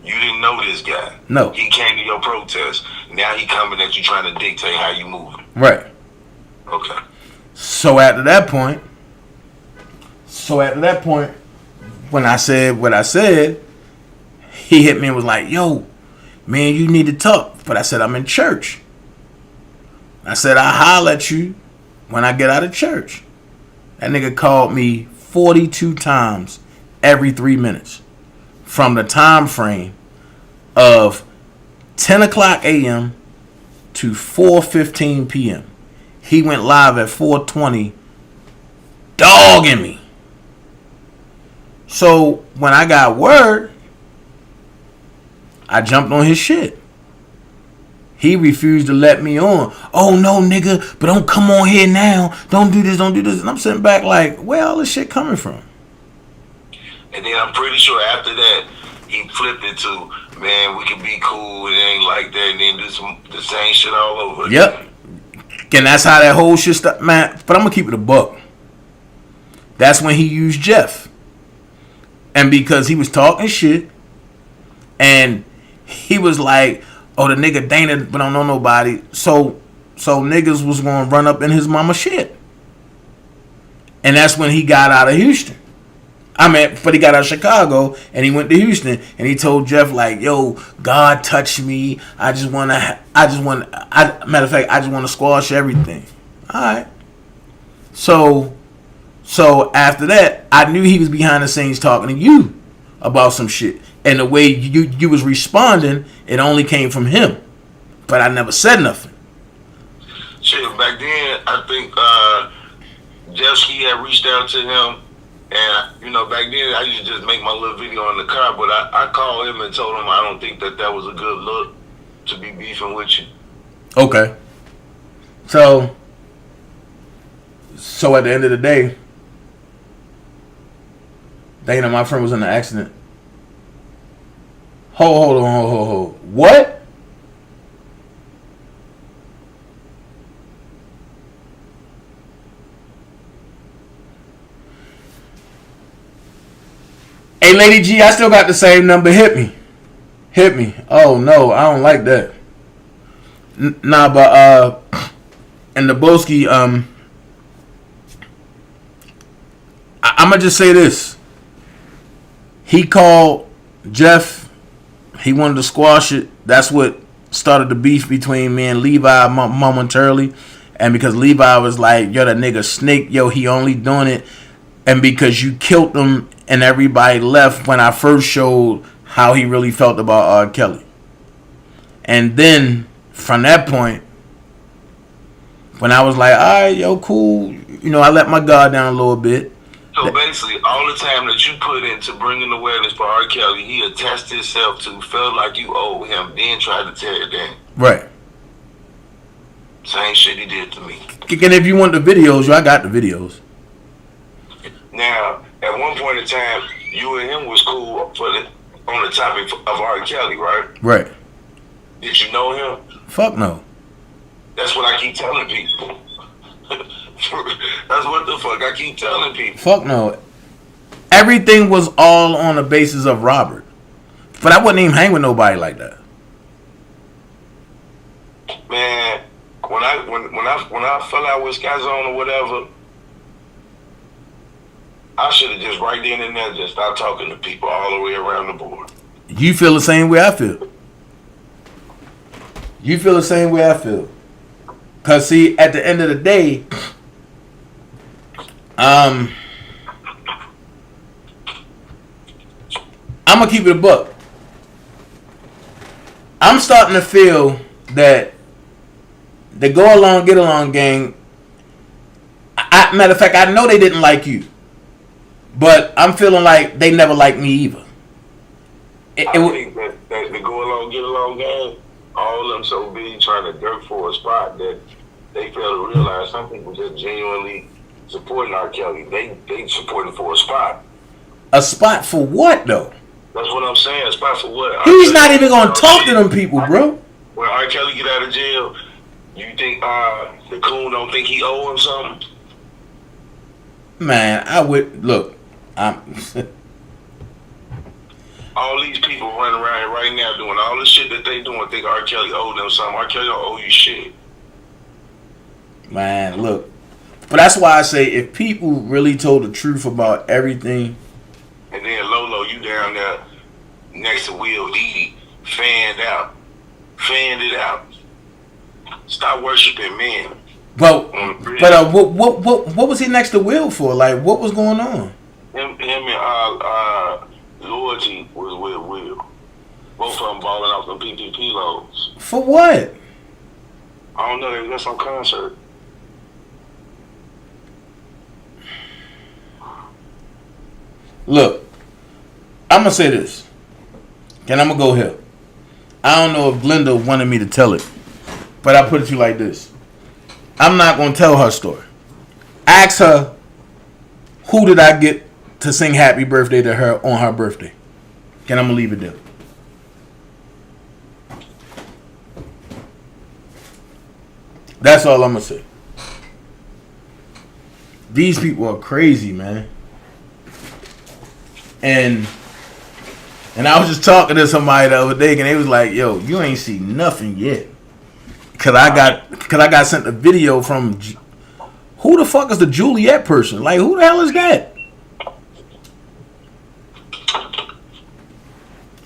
You didn't know this guy. No. He came to your protest. Now he coming at you trying to dictate how you moving. Right. Okay. So after that point, when I said what I said, he hit me and was like, yo, man, you need to talk. But I said, I'm in church. I said, I'll holler at you when I get out of church. That nigga called me 42 times every 3 minutes from the time frame of 10 o'clock a.m. to 4:15 p.m. He went live at 4:20, dogging me. So when I got word, I jumped on his shit. He refused to let me on. Oh no, nigga, but don't come on here now. Don't do this, don't do this. And I'm sitting back like, where all this shit coming from? And then I'm pretty sure after that, he flipped it to, man, we can be cool. It ain't like that. And then do the same shit all over. Yep. And that's how that whole shit started, man. But I'm going to keep it a buck. That's when he used Jeff. And because he was talking shit, and he was like, oh, the nigga Dana, but don't know nobody. So niggas was going to run up in his mama shit. And that's when he got out of Houston. But he got out of Chicago and he went to Houston and he told Jeff like, yo, God touched me. I just want to squash everything. All right. So after that, I knew he was behind the scenes talking to you about some shit. And the way you was responding, it only came from him. But I never said nothing. Shit, back then, I think Jeffsky had reached out to him. And, you know, back then, I used to just make my little video in the car. But I called him and told him I don't think that was a good look to be beefing with you. Okay. So at the end of the day, Dana, my friend, was in an accident. Hold on. What? Hey, Lady G, I still got the same number. Hit me. Oh, no, I don't like that. Nah, but, and the Boski, I'm going to just say this. He called Jeff. He wanted to squash it. That's what started the beef between me and Levi momentarily. And because Levi was like, yo, that nigga snake, yo, he only doing it. And because you killed him and everybody left when I first showed how he really felt about R. Kelly. And then from that point, when I was like, all right, yo, cool. You know, I let my guard down a little bit. So basically, all the time that you put into bringing awareness for R. Kelly, he attached himself to, felt like you owe him, then tried to tear it down. Right. Same shit he did to me. And if you want the videos, yo, I got the videos. Now, at one point in time, you and him was cool on the topic of R. Kelly, right? Right. Did you know him? Fuck no. That's what I keep telling people. That's what the fuck I keep telling people. Fuck no. Everything was all on the basis of Robert. But I wouldn't even hang with nobody like that. Man, when I fell out with Skyzone or whatever, I should have just right then and there just stopped talking to people all the way around the board. You feel the same way I feel. You feel the same way I feel. Cause see, at the end of the day, I'm gonna keep it a buck. I'm starting to feel that the go along, get along gang. Matter of fact, I know they didn't like you, but I'm feeling like they never liked me either. I think that the go along, get along gang, all of them so busy trying to dirt for a spot that they fail to realize some people just genuinely supporting R. Kelly. They supporting for a spot. A spot for what though? That's what I'm saying. A spot for what? He's not even gonna talk to them people, bro. When R. Kelly get out of jail, you think the coon don't think he owe him something? Man, I would look. All these people running around here right now doing all the shit that they doing, think R. Kelly owe them something. R. Kelly don't owe you shit. Man, look. But that's why I say if people really told the truth about everything. And then next to Will Edie, fanned it out. Stop worshiping men. Well, but what was he next to Will for? Like, what was going on? Him and Loyalty was with Will. Both of them balling off them PPP loads. For what? I don't know. They was at some concert. Look, I'm gonna say this, and I'm gonna go here. I don't know if Glenda wanted me to tell it, but I put it to you like this. I'm not gonna tell her story. Ask her, who did I get to sing happy birthday to her on her birthday? And I'm gonna leave it there. That's all I'm gonna say. These people are crazy, man. And I was just talking to somebody the other day, and they was like, "Yo, you ain't seen nothing yet." Cause I got sent a video from who the fuck is the Juliet person? Like, who the hell is that?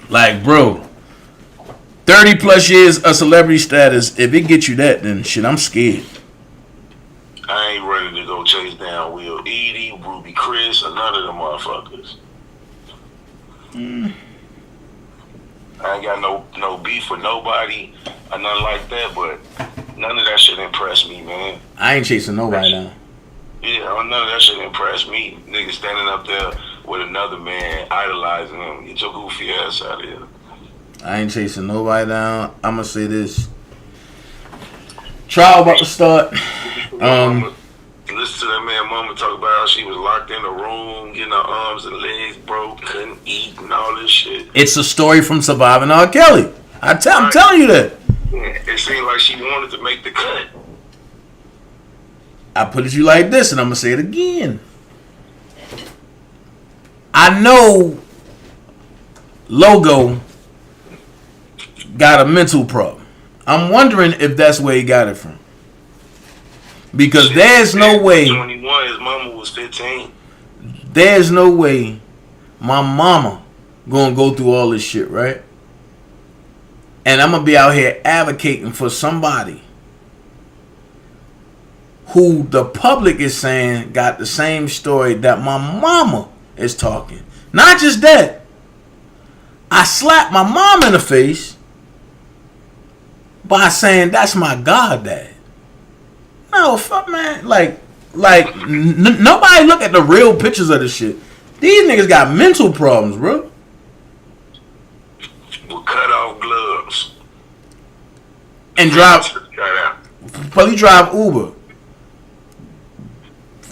Like, bro, 30 plus years of celebrity status. If it gets you that, then shit, I'm scared. I ain't ready to go chase down Will Edie, Ruby Chris, or none of them motherfuckers. I ain't got no beef with nobody or nothing like that, but none of that shit impressed me, man. I ain't chasing nobody down. Yeah, none of that shit impressed me. Niggas standing up there with another man, idolizing him. Get your goofy ass out of here. I ain't chasing nobody down. I'ma say this. Trial about to start. Listen to that man mama talk about how she was locked in a room, getting her arms and legs broke, couldn't eat and all this shit. It's a story from Surviving R. Kelly. I'm telling you that. Yeah, it seemed like she wanted to make the cut. I put it to you like this, and I'm gonna say it again. I know Logo got a mental problem. I'm wondering if that's where he got it from. Because there's no way. 21, his mama was 15. There's no way my mama gonna go through all this shit, right? And I'm gonna be out here advocating for somebody who the public is saying got the same story that my mama is talking. Not just that. I slapped my mom in the face by saying that's my goddad. No, fuck, man. Like, nobody look at the real pictures of this shit. These niggas got mental problems, bro. With cut off gloves. And drive. But he drive Uber.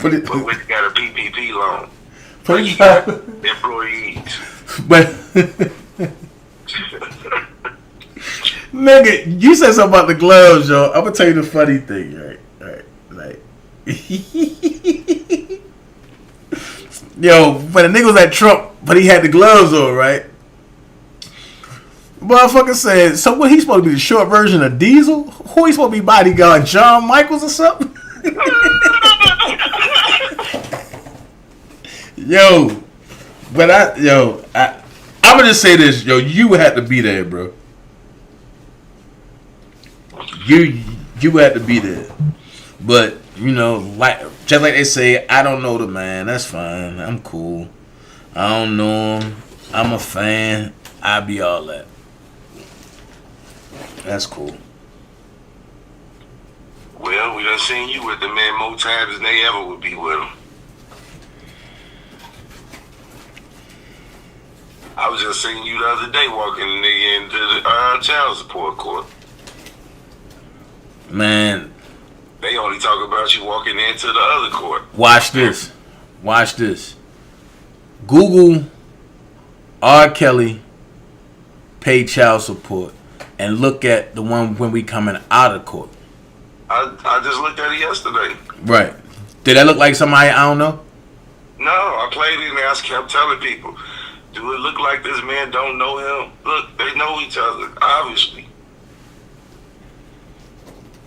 But we got a PPP loan. But he drive. Employees. But nigga, you said something about the gloves, yo. I'm gonna tell you the funny thing, right? Like, yo, when the nigga was at Trump, but he had the gloves on, right? Motherfucker said, so what, he supposed to be the short version of Diesel? Who he supposed to be, bodyguard John Michaels or something? I'm gonna just say this, yo, you had to be there, bro. You had to be there. But, you know, just like they say, I don't know the man. That's fine. I'm cool. I don't know him. I'm a fan. I be all that. That's cool. Well, we done seen you with the man more times than they ever would be with him. I was just seeing you the other day walking the nigga into the child support court. Man. They only talk about you walking into the other court. Watch this. Watch this. Google R. Kelly paid child support and look at the one when we coming out of court. I just looked at it yesterday. Right. Did that look like somebody I don't know? No, I played it and I kept telling people, do it look like this man don't know him? Look, they know each other, obviously.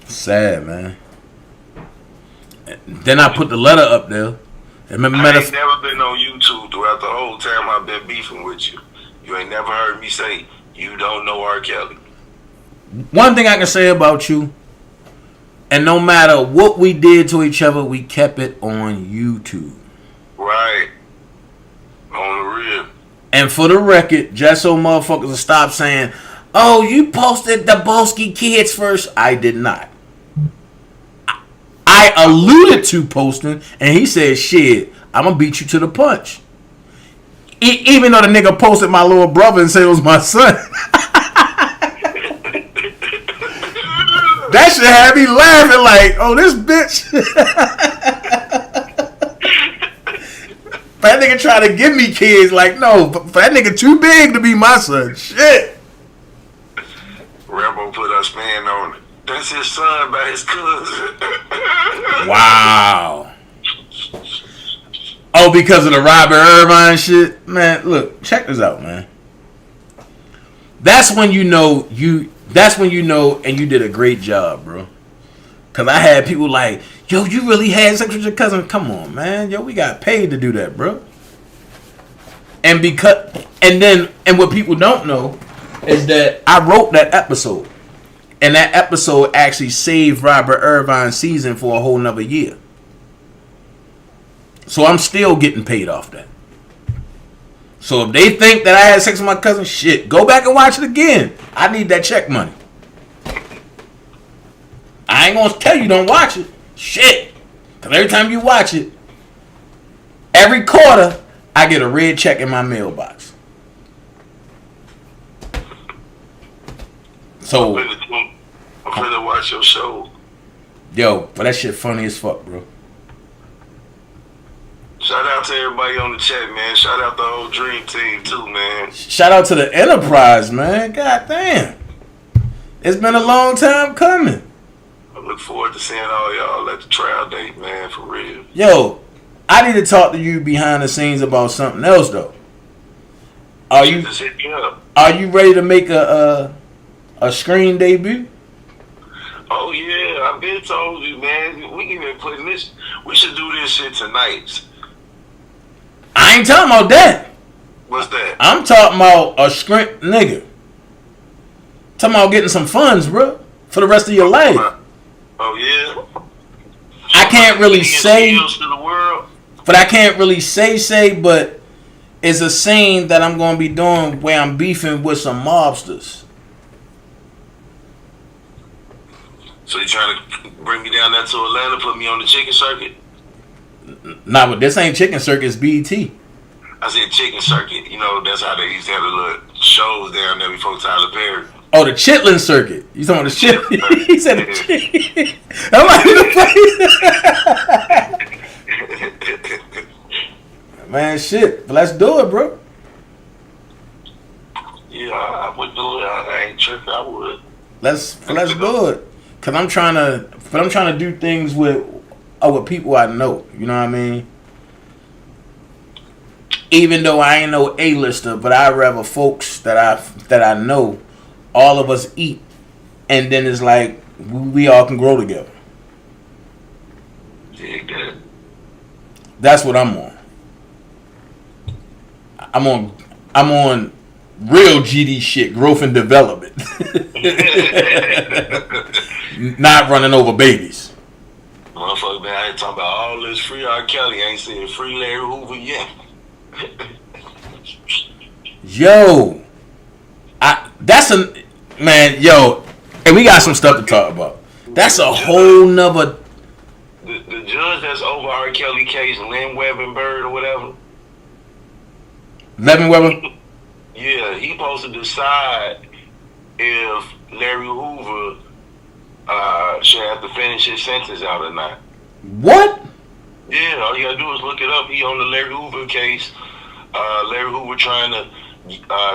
Sad, man. Then I put the letter up there. I ain't never been on YouTube throughout the whole time I've been beefing with you. You ain't never heard me say you don't know R. Kelly. One thing I can say about you, and no matter what we did to each other, we kept it on YouTube. Right. On the real. And for the record, just so motherfuckers will stop saying, oh, you posted the Boski kids first. I did not. I alluded to posting, and he said, shit, I'm going to beat you to the punch. Even though the nigga posted my little brother and said it was my son. That shit had me laughing like, oh, this bitch. That nigga trying to give me kids. Like, no, that nigga too big to be my son. Shit. Rambo put a span on it. That's his son by his cousin. Wow. Oh, because of the Robert Irvine shit? Man, look, check this out, man. That's when you know and you did a great job, bro. Cause I had people like, yo, you really had sex with your cousin? Come on, man. Yo, we got paid to do that, bro. And what people don't know is that I wrote that episode. And that episode actually saved Robert Irvine's season for a whole nother year. So I'm still getting paid off that. So if they think that I had sex with my cousin, shit, go back and watch it again. I need that check money. I ain't gonna tell you don't watch it. Shit. Because every time you watch it, every quarter, I get a red check in my mailbox. So I'm finna watch your show. Yo, but that shit funny as fuck, bro. Shout out to everybody on the chat, man. Shout out the whole Dream Team, too, man. Shout out to the Enterprise, man. God damn. It's been a long time coming. I look forward to seeing all y'all at the trial date, man, for real. Yo, I need to talk to you behind the scenes about something else, though. Just hit me up. Are you ready to make a screen debut? Oh, yeah. I've been told you, man. We can even put this. We should do this shit tonight. I ain't talking about that. What's that? I'm talking about a script, nigga. Talking about getting some funds, bro, for the rest of your life. Oh yeah. I can't really say, to the world. but I can't really say, but it's a scene that I'm gonna be doing where I'm beefing with some mobsters. So you trying to bring me down there to Atlanta, put me on the chicken circuit? Nah, but this ain't Chicken Circuit, it's BET. I said chicken circuit. You know, that's how they used to have the little shows down there before Tyler Perry. Oh, the Chitlin Circuit. You talking about the Chitlin? He said the Chitlin. I'm like, man, shit. But let's do it, bro. Yeah, I would do it. I ain't tripping. I would. Let's do it. Cause I'm trying to do things with people I know. You know what I mean? Even though I ain't no A-lister, but I rather folks that I know, all of us eat, and then it's like we all can grow together. Yeah, good. That's what I'm on. I'm on real GD shit, growth and development. Not running over babies. Motherfucker, man, I ain't talking about all this free R. Kelly. I ain't seen free Larry Hoover yet. Yo, and we got some stuff to talk about. That's a whole nother. The judge that's over R. Kelly case, Lynn Webenberg or whatever. Levin Weber? Yeah, he supposed to decide if Larry Hoover should have to finish his sentence out or not. What? Yeah, all you gotta do is look it up. He on the Larry Hoover case. Larry Hoover trying to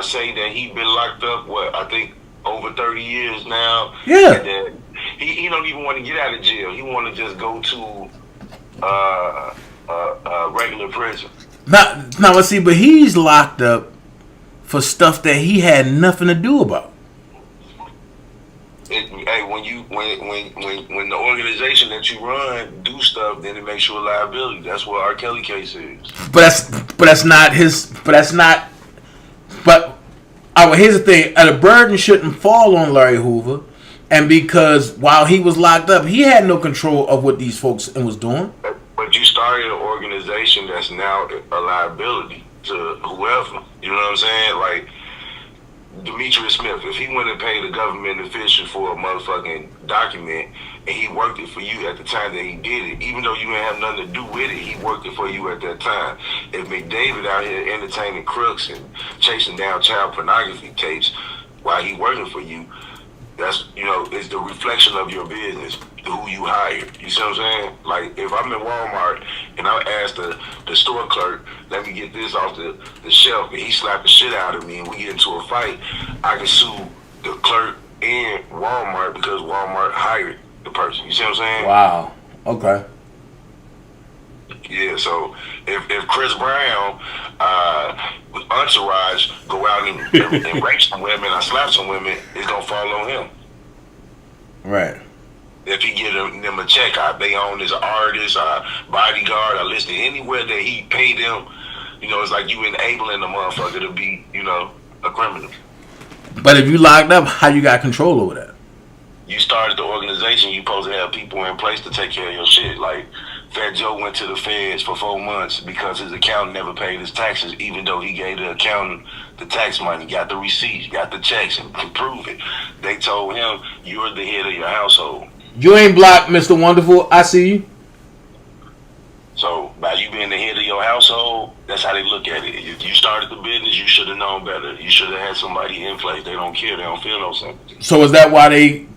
say that he been locked up, I think over 30 years now. Yeah. And that he don't even want to get out of jail. He want to just go to regular prison. Now, let's see, but he's locked up for stuff that he had nothing to do about. Hey, when the organization that you run do stuff, then it makes you a liability. That's what R. Kelly case is. But that's not his. But All right, well, here's the thing. The burden shouldn't fall on Larry Hoover. And because while he was locked up, he had no control of what these folks was doing. But you started an organization that's now a liability to whoever. You know what I'm saying? Like Demetrius Smith, if he went and paid a government official for a motherfucking document and he worked it for you at the time that he did it, even though you didn't have nothing to do with it, he worked it for you at that time. If McDavid out here entertaining crooks and chasing down child pornography tapes while he working for you, that's, you know, it's the reflection of your business, who you hired. You see what I'm saying? Like, if I'm in Walmart and I ask the store clerk, let me get this off the shelf, and he slapped the shit out of me and we get into a fight, I can sue the clerk and Walmart because Walmart hired the person. You see what I'm saying? Wow. Okay. Yeah, so if Chris Brown with Entourage go out and rape some women or slap some women, it's gonna fall on him. Right. If he give them a check out, they own as an artist, bodyguard, or listed anywhere that he paid them, you know, it's like you enabling the motherfucker to be, you know, a criminal. But if you locked up, how you got control over that? You started the organization, you supposed to have people in place to take care of your shit. Like, Fat Joe went to the feds for 4 months because his accountant never paid his taxes, even though he gave the accountant the tax money, got the receipts, got the checks, and could prove it. They told him, you're the head of your household. You ain't blocked, Mr. Wonderful. I see you. So, by you being the head of your household, that's how they look at it. If you started the business, you should have known better. You should have had somebody in place. They don't care. They don't feel no sympathy. So is that why they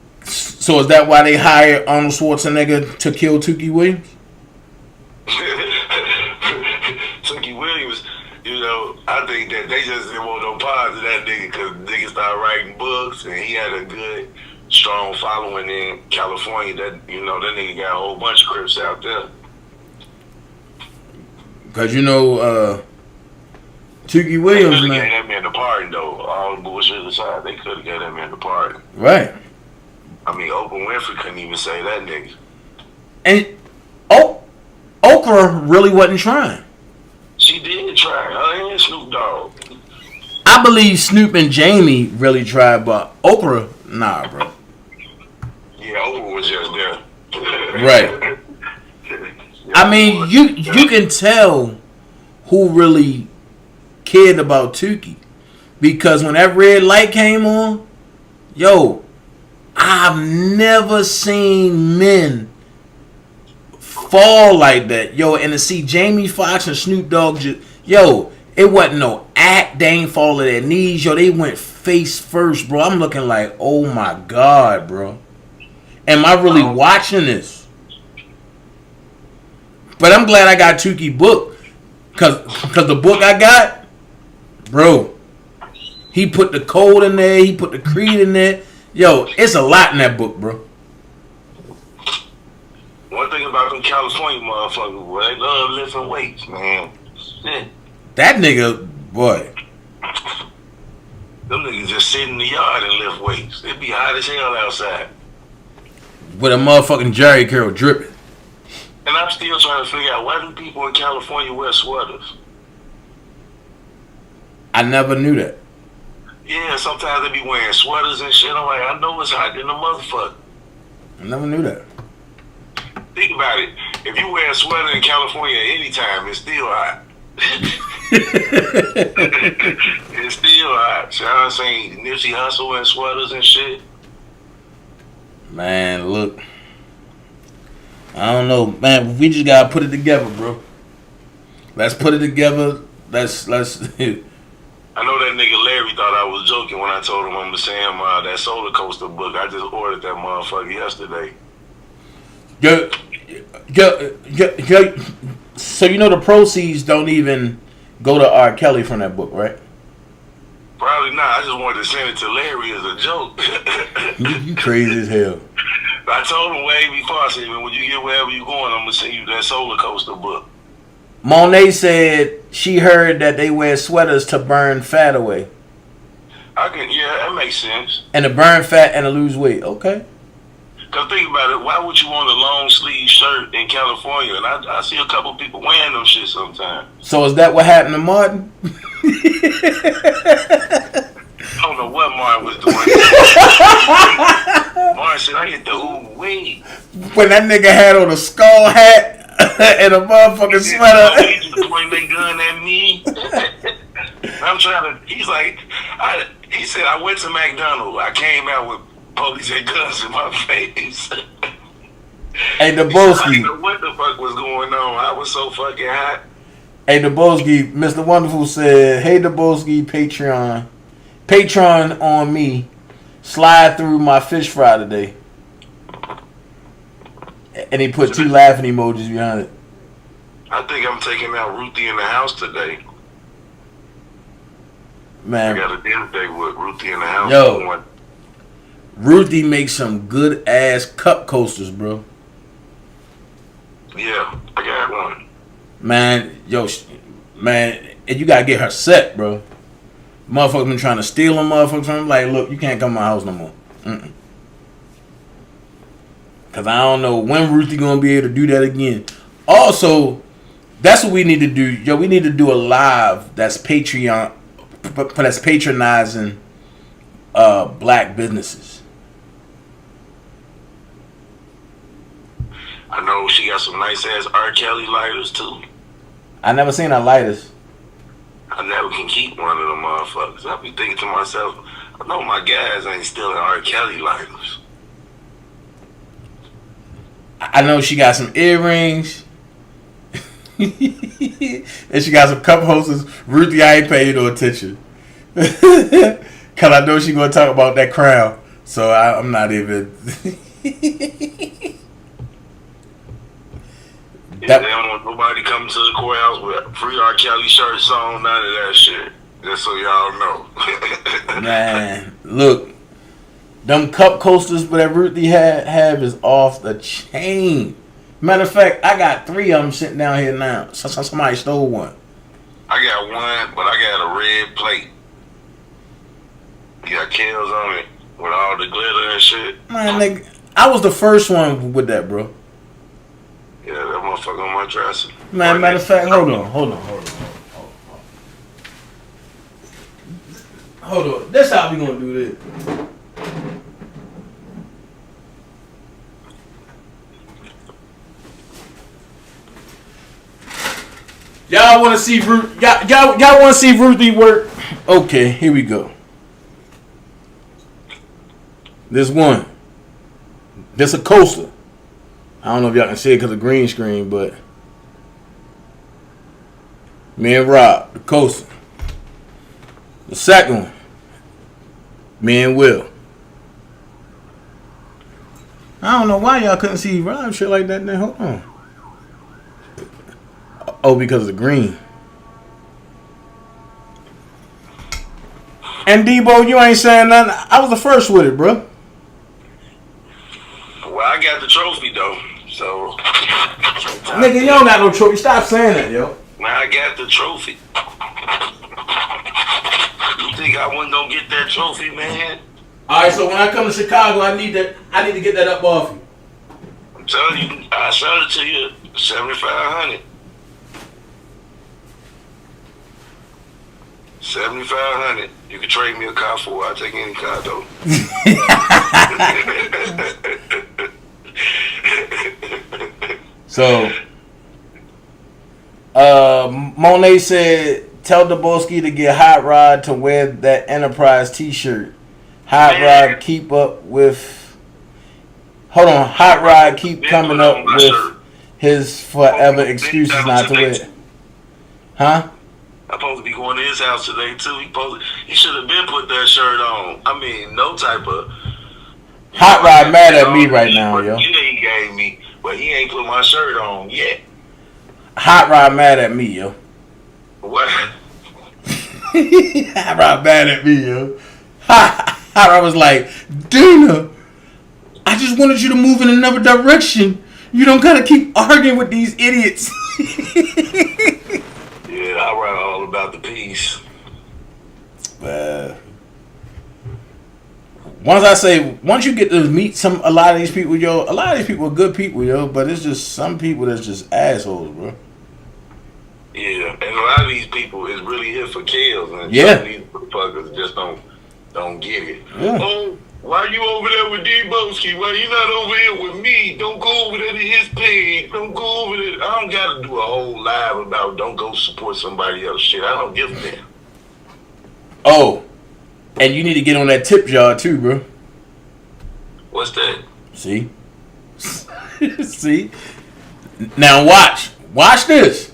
hired Arnold Schwarzenegger to kill Tookie Williams? Tookie Williams, you know, I think that they just didn't want no parts of that nigga because nigga started writing books and he had a good, strong following in California. That, you know, that nigga got a whole bunch of Crips out there. Because, you know, Tookie Williams, they man. gave that man the pardon, though. All the bullshit aside, they could have gave that man the pardon. Right. I mean, Oprah Winfrey couldn't even say that nigga. And Oprah really wasn't trying. She did try. Her and Snoop Dogg. I believe Snoop and Jamie really tried, but Oprah, nah, bro. Yeah, Oprah was just there. Right. I mean, you can tell who really cared about Tookie, because when that red light came on, yo, I've never seen men fall like that, yo. And to see Jamie Foxx and Snoop Dogg, yo, it wasn't no act. They ain't fall to their knees, yo. They went face first, bro. I'm looking like, oh my god, bro. Am I really watching this? But I'm glad I got Tookie book, cause the book I got, bro, he put the code in there, he put the creed in there. Yo, it's a lot in that book, bro. One thing about them California motherfuckers, boy, they love lifting weights, man. Shit. That nigga, boy. Them niggas just sit in the yard and lift weights. It be hot as hell outside. With a motherfucking Jerry curl dripping. And I'm still trying to figure out, why do people in California wear sweaters? I never knew that. Yeah, sometimes they be wearing sweaters and shit. I'm like, I know it's hot in the motherfucker. I never knew that. Think about it. If you wear a sweater in California at any time, it's still hot. It's still hot. So I'm saying Nipsey Hussle wearing sweaters and shit. Man, look. I don't know, man. We just gotta put it together, bro. Let's put it together. Let's. I know that nigga Larry thought I was joking when I told him I'm gonna send him that Solar Coaster book. I just ordered that motherfucker yesterday. So you know the proceeds don't even go to R. Kelly from that book, right? Probably not. I just wanted to send it to Larry as a joke. You crazy as hell. I told him way before. I said, when you get wherever you going, I'm gonna send you that Solar Coaster book. Monet said she heard that they wear sweaters to burn fat away. Yeah, that makes sense. And to burn fat and to lose weight. Okay. Cause think about it, why would you want a long sleeve shirt in California? And I see a couple people wearing them shit sometimes. So is that what happened to Martin? don't know what Martin was doing. Martin said, I hit the ooh-wee. When that nigga had on a skull hat and a motherfucking sweater. He just pointing their gun at me. I'm trying to, he's like, he said, I went to McDonald's. I came out with police and guns in my face. Hey, the I Boski. didn't know what the fuck was going on. I was so fucking hot. Hey, the Boski. Mr. Wonderful said, hey, the Boski, Patreon on me. Slide through my fish fry today. And he put 2 laughing emojis behind it. I think I'm taking out Ruthie in the house today. I Man, got a dinner date with Ruthie in the house. Yo. Ruthie makes some good ass cup coasters, bro. Yeah, I got one. Man, man, and you gotta get her set, bro. Motherfuckers been trying to steal them motherfuckers from him. Like, look, you can't come to my house no more. Cause I don't know when Ruthie gonna be able to do that again. Also, that's what we need to do. Yo, we need to do a live that's Patreon, that's patronizing black businesses. I know she got some nice ass R. Kelly lighters too. I never seen her lighters. I never can keep one of them motherfuckers. I be thinking to myself, I know my guys ain't stealing R. Kelly lighters. I know she got some earrings. And she got some cup holders. Ruthie, I ain't paying no attention. Cause I know she gonna talk about that crown. So I'm not even. They don't want nobody coming to the courthouse with free R. Kelly shirts on, none of that shit. Just so y'all know. Man, look. Them cup coasters that Ruthie have is off the chain. Matter of fact, I got 3 of them sitting down here now. Somebody stole one. I got one, but I got a red plate. You got kills on it with all the glitter and shit. Man, nigga, I was the first one with that, bro. Yeah, that motherfucker on my dresser. Man, matter of fact, hold on. Hold on. That's how we gonna do this. Y'all want to see y'all want to see Ruthie work? Okay, here we go. This one. This a coaster. I don't know if y'all can see it because of green screen, but me and Rob, the coaster. The second one, me and Will. I don't know why y'all couldn't see Rob shit like that. Then hold on. Oh, because of the green. And Debo, you ain't saying nothing. I was the first with it, bro. Well, I got the trophy though, so. Nigga, you don't got no trophy. Stop saying that, yo. Now I got the trophy. You think I wasn't gonna get that trophy, man? All right, so when I come to Chicago, I need to get that up off you. I'm telling you, I sold it to you, 7,500. 7,500. You can trade me a car for it. I'll take any car though. So, Monet said, tell Daboski to get Hot Rod to wear that Enterprise t-shirt. Hot Rod keep up with... Hold on. Hot Rod keep coming up with his forever excuses not to wear it. Huh? I'm supposed to be going to his house today too. He should have been put that shirt on. I mean, no type of... Hot Rod mad at me right now, yo. Yeah, he gave me, but he ain't put my shirt on yet. Hot Rod mad at me, yo. What? Hot Rod mad at me, yo. Hot Rod was like, Dana, I just wanted you to move in another direction. You don't gotta keep arguing with these idiots. Yeah, I write all about the peace. Once you get to meet a lot of these people, yo, a lot of these people are good people, yo, but it's just some people that's just assholes, bro. Yeah, and a lot of these people is really here for kills, and yeah, these motherfuckers just don't don't get it. Yeah. Oh, why you over there with D-Boski? Why you not over here with me? Don't go over there to his page. Don't go over there. I don't got to do a whole live about don't go support somebody else shit. I don't give a damn. Oh, and you need to get on that tip jar too, bro. What's that? See? See? Now watch this.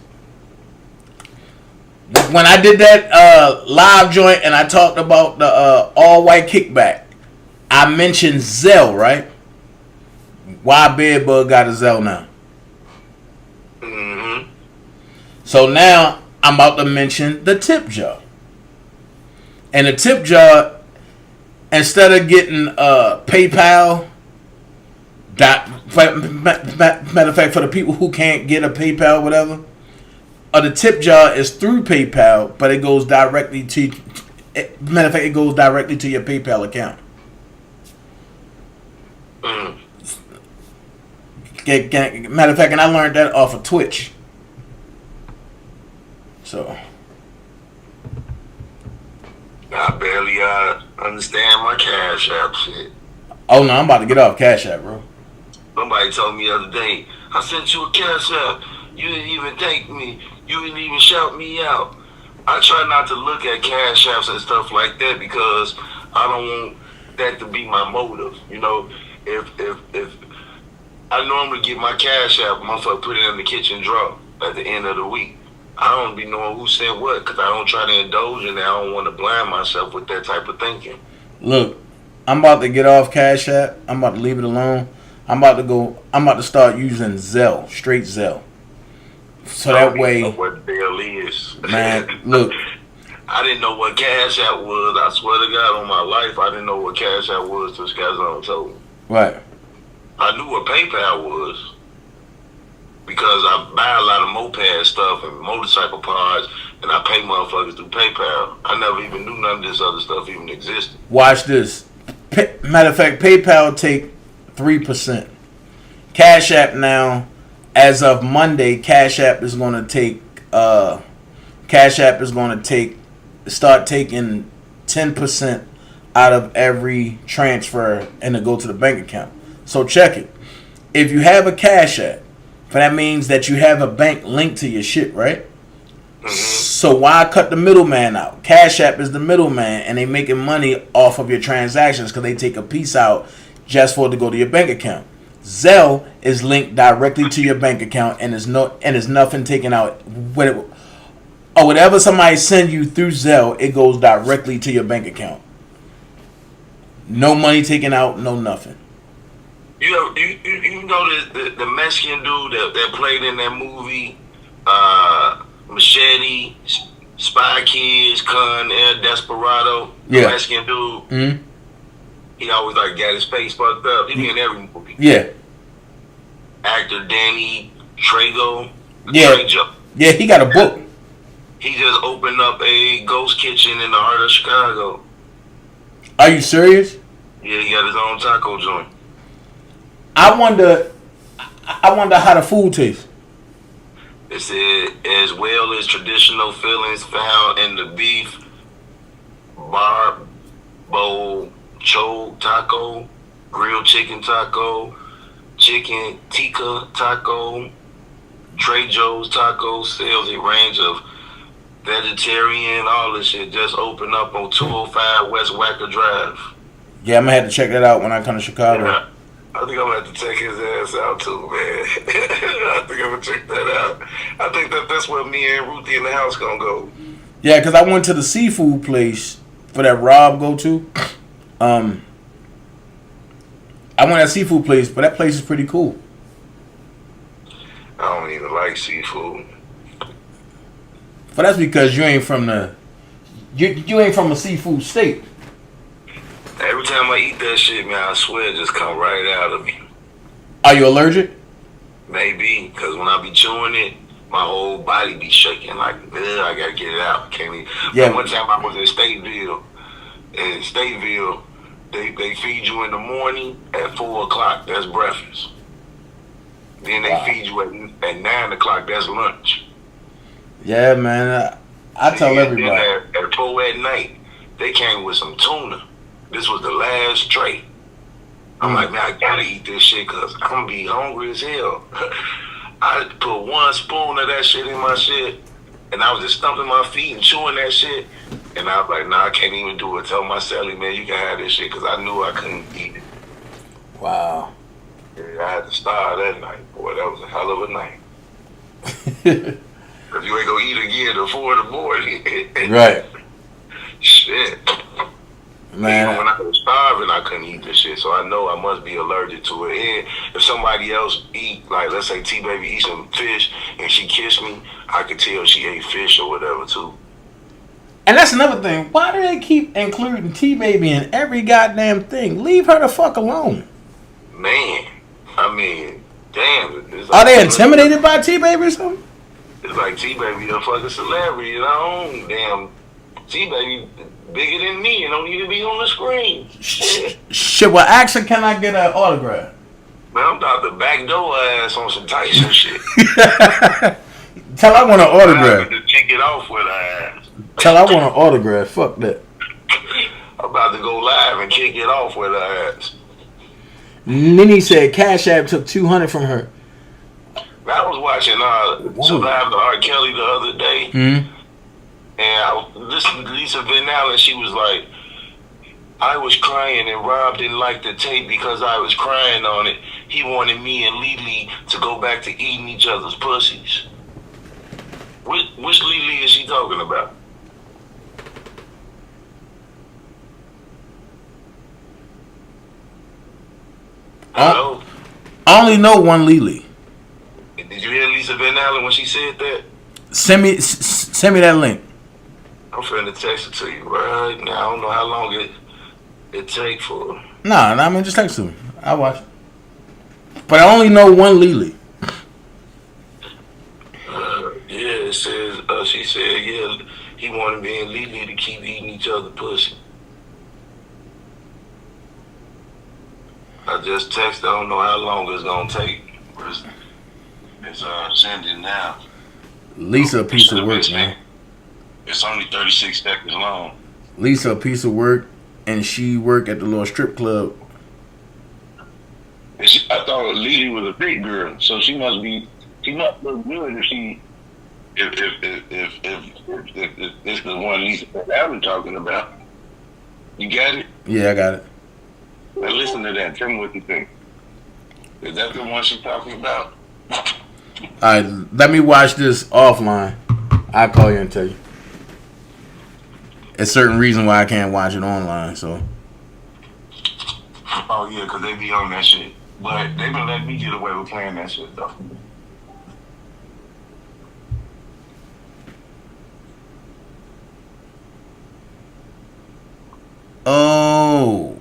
When I did that live joint and I talked about the all white kickback, I mentioned ZELLE, right? Why Bedbug got a ZELLE now? Mm-hmm. So now I'm about to mention the tip jar. And the tip jar, instead of getting PayPal, matter of fact, for the people who can't get a PayPal or whatever, the tip jar is through PayPal, but it goes directly to, matter of fact, it goes directly to your PayPal account. Matter of fact, and I learned that off of Twitch. So I barely understand my Cash App shit. oh no, I'm about to get off Cash App, bro. Somebody told me the other day, I sent you a Cash App. You didn't even thank me. You didn't even shout me out. I try not to look at Cash Apps and stuff like that because I don't want that to be my motive. You know, if I normally get my Cash App, motherfucker put it in the kitchen drawer at the end of the week. I don't be knowing who sent what because I don't try to indulge in that. I don't want to blind myself with that type of thinking. Look, I'm about to get off Cash App. I'm about to leave it alone. I'm about to start using ZELLE, straight ZELLE. So that way, know what ZELLE is. man, look. I didn't know what Cash App was. I swear to God on my life, I didn't know what Cash App was till Skazon told me. Right. I knew what PayPal was because I buy a lot of moped stuff and motorcycle parts, and I pay motherfuckers through PayPal. I never even knew none of this other stuff even existed. Watch this. Matter of fact, PayPal take 3%. Cash App now, as of Monday, Cash App is going to start taking 10% out of every transfer and to go to the bank account. So check it. If you have a Cash App, that means that you have a bank linked to your shit, right? Mm-hmm. So why cut the middleman out? Cash App is the middleman, and they making money off of your transactions because they take a piece out just for it to go to your bank account. ZELLE is linked directly to your bank account, and there's nothing taken out. Whatever somebody send you through ZELLE, it goes directly to your bank account. No money taken out, no nothing. You know the Mexican dude that played in that movie, Machete, Spy Kids, Con Air, Desperado. The Mexican dude. Mm-hmm. He always got his face fucked up. He be in every movie. Yeah. Actor Danny Trejo. Yeah. Trejo. Yeah, he got a book. He just opened up a ghost kitchen in the heart of Chicago. Are you serious? Yeah, he got his own taco joint. I wonder how the food tastes. It said, as well as traditional fillings found in the beef, barbo cho taco, grilled chicken taco, chicken tikka taco, Trejo's Tacos sells a range of vegetarian, all this shit. Just opened up on 205 West Wacker Drive. Yeah, I'm gonna have to check that out when I come to Chicago. Yeah. I think I'm gonna have to check his ass out too, man. I think I'm gonna check that out. I think that's where me and Ruthie in the house gonna go. Yeah, because I went to the seafood place for that Rob go to. I went to that seafood place, but that place is pretty cool. I don't even like seafood. But that's because you ain't from the you ain't from a seafood state. Every time I eat that shit, man, I swear it just come right out of me. Are you allergic? Maybe, because when I be chewing it, my whole body be shaking like, I gotta get it out. Can't even. Yeah. But one time I was in Stateville. In Stateville, they feed you in the morning at 4 o'clock. That's breakfast. Then they feed you at 9 o'clock. That's lunch. Yeah, man. I tell everybody. Then at 4 at night, they came with some tuna. This was the last tray. I'm like, man, I gotta eat this shit because I'm gonna be hungry as hell. I put 1 spoon of that shit in my shit, and I was just stumping my feet and chewing that shit. And I was like, nah, I can't even do it. Tell my celly, man, you can have this shit because I knew I couldn't eat it. Wow. Yeah, I had to starve that night. Boy, that was a hell of a night. If you ain't gonna eat again before the morning. Right. Shit. Man. Even when I was starving, I couldn't eat this shit, so I know I must be allergic to it. And if somebody else eat, like let's say T-Baby eat some fish and she kissed me, I could tell she ate fish or whatever too. And that's another thing. Why do they keep including T-Baby in every goddamn thing? Leave her the fuck alone. Man, I mean, damn. It's Are like, they intimidated by T-Baby or something? It's like T-Baby a fucking celebrity, you know? Damn, T-Baby bigger than me and don't need to be on the screen. Shit, well, actually, can I get an autograph? Man, I'm about to backdoor ass on some Tyson shit. Tell I want an autograph. To kick it off with her ass. Tell I want an autograph. Fuck that. I'm about to go live and kick it off with her ass. Nene said Cash App took $200 from her. I was watching Survive the R. Kelly the other day, and I listened to Lisa Van Allen. She was like, I was crying and Rob didn't like the tape because I was crying on it. He wanted me and Lily to go back to eating each other's pussies. Which Lily is she talking about? Hello? I only know one Lily. Did you hear Lisa Van Allen when she said that? Send me that link. I'm finna text it to you right now. I don't know how long it take for. Nah, I mean just text to me. I'll watch it. But I only know one Lily. Yeah, it says she said yeah he wanted me and Lily to keep eating each other pussy. I just texted. I don't know how long it's gonna take. It's sending now. Lisa, a piece of work, man. It's only 36 seconds long. Lisa, a piece of work, and she work at the little strip club. I thought Lily was a big girl, so she must look good if she. If this is the one Lisa I've been talking about. You got it? Yeah, I got it. Now listen to that. Tell me what you think. Is that the one she's talking about? Alright, let me watch this offline. I'll call you and tell you. There's certain reason why I can't watch it online, so. Oh yeah, because they be on that shit. But they been letting me get away with playing that shit though. Oh,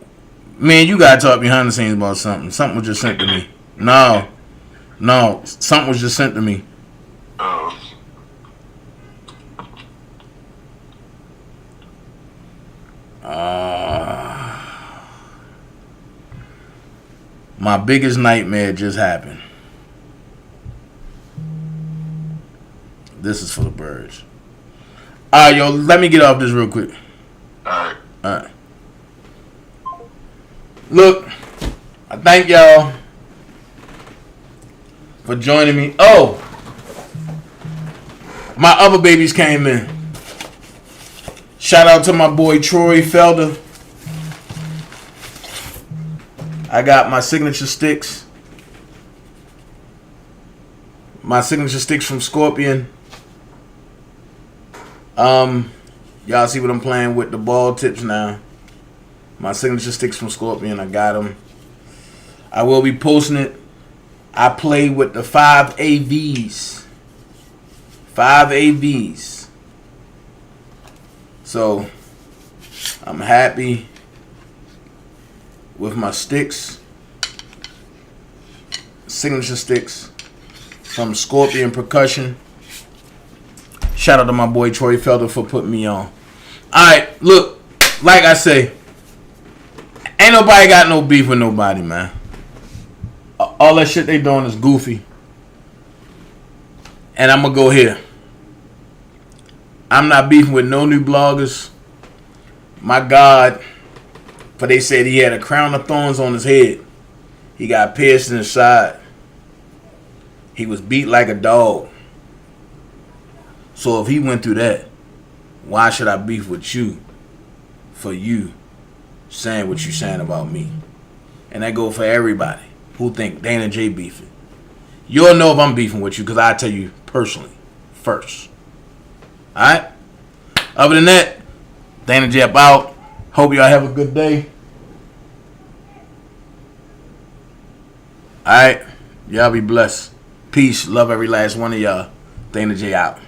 man, you gotta talk behind the scenes about something. Something was just sent to me. No, something was just sent to me. My biggest nightmare just happened. This is for the birds. Alright, yo, let me get off this real quick. Alright. Look, I thank y'all for joining me. Oh, my other babies came in. Shout out to my boy Troy Felder. I got my signature sticks. My signature sticks from Scorpion. Y'all see what I'm playing with, the ball tips now. My signature sticks from Scorpion, I got them. I will be posting it. I play with the 5 AVs. 5 AVs. So, I'm happy with my sticks. Signature sticks from Scorpion Percussion. Shout out to my boy Troy Felder for putting me on. Alright, look, like I say, ain't nobody got no beef with nobody, man. All that shit they doing is goofy. And I'm going to go here. I'm not beefing with no new bloggers. My God But they said he had a crown of thorns on his head. He got pierced in his side. He was beat like a dog. So if he went through that, why should I beef with you for you saying what you saying about me? And that go for everybody who think DanaJay beefing. You'll know if I'm beefing with you because I tell you personally first. Alright? Other than that, DanaJay up out. Hope y'all have a good day. Alright? Y'all be blessed. Peace. Love every last one of y'all. DanaJay out.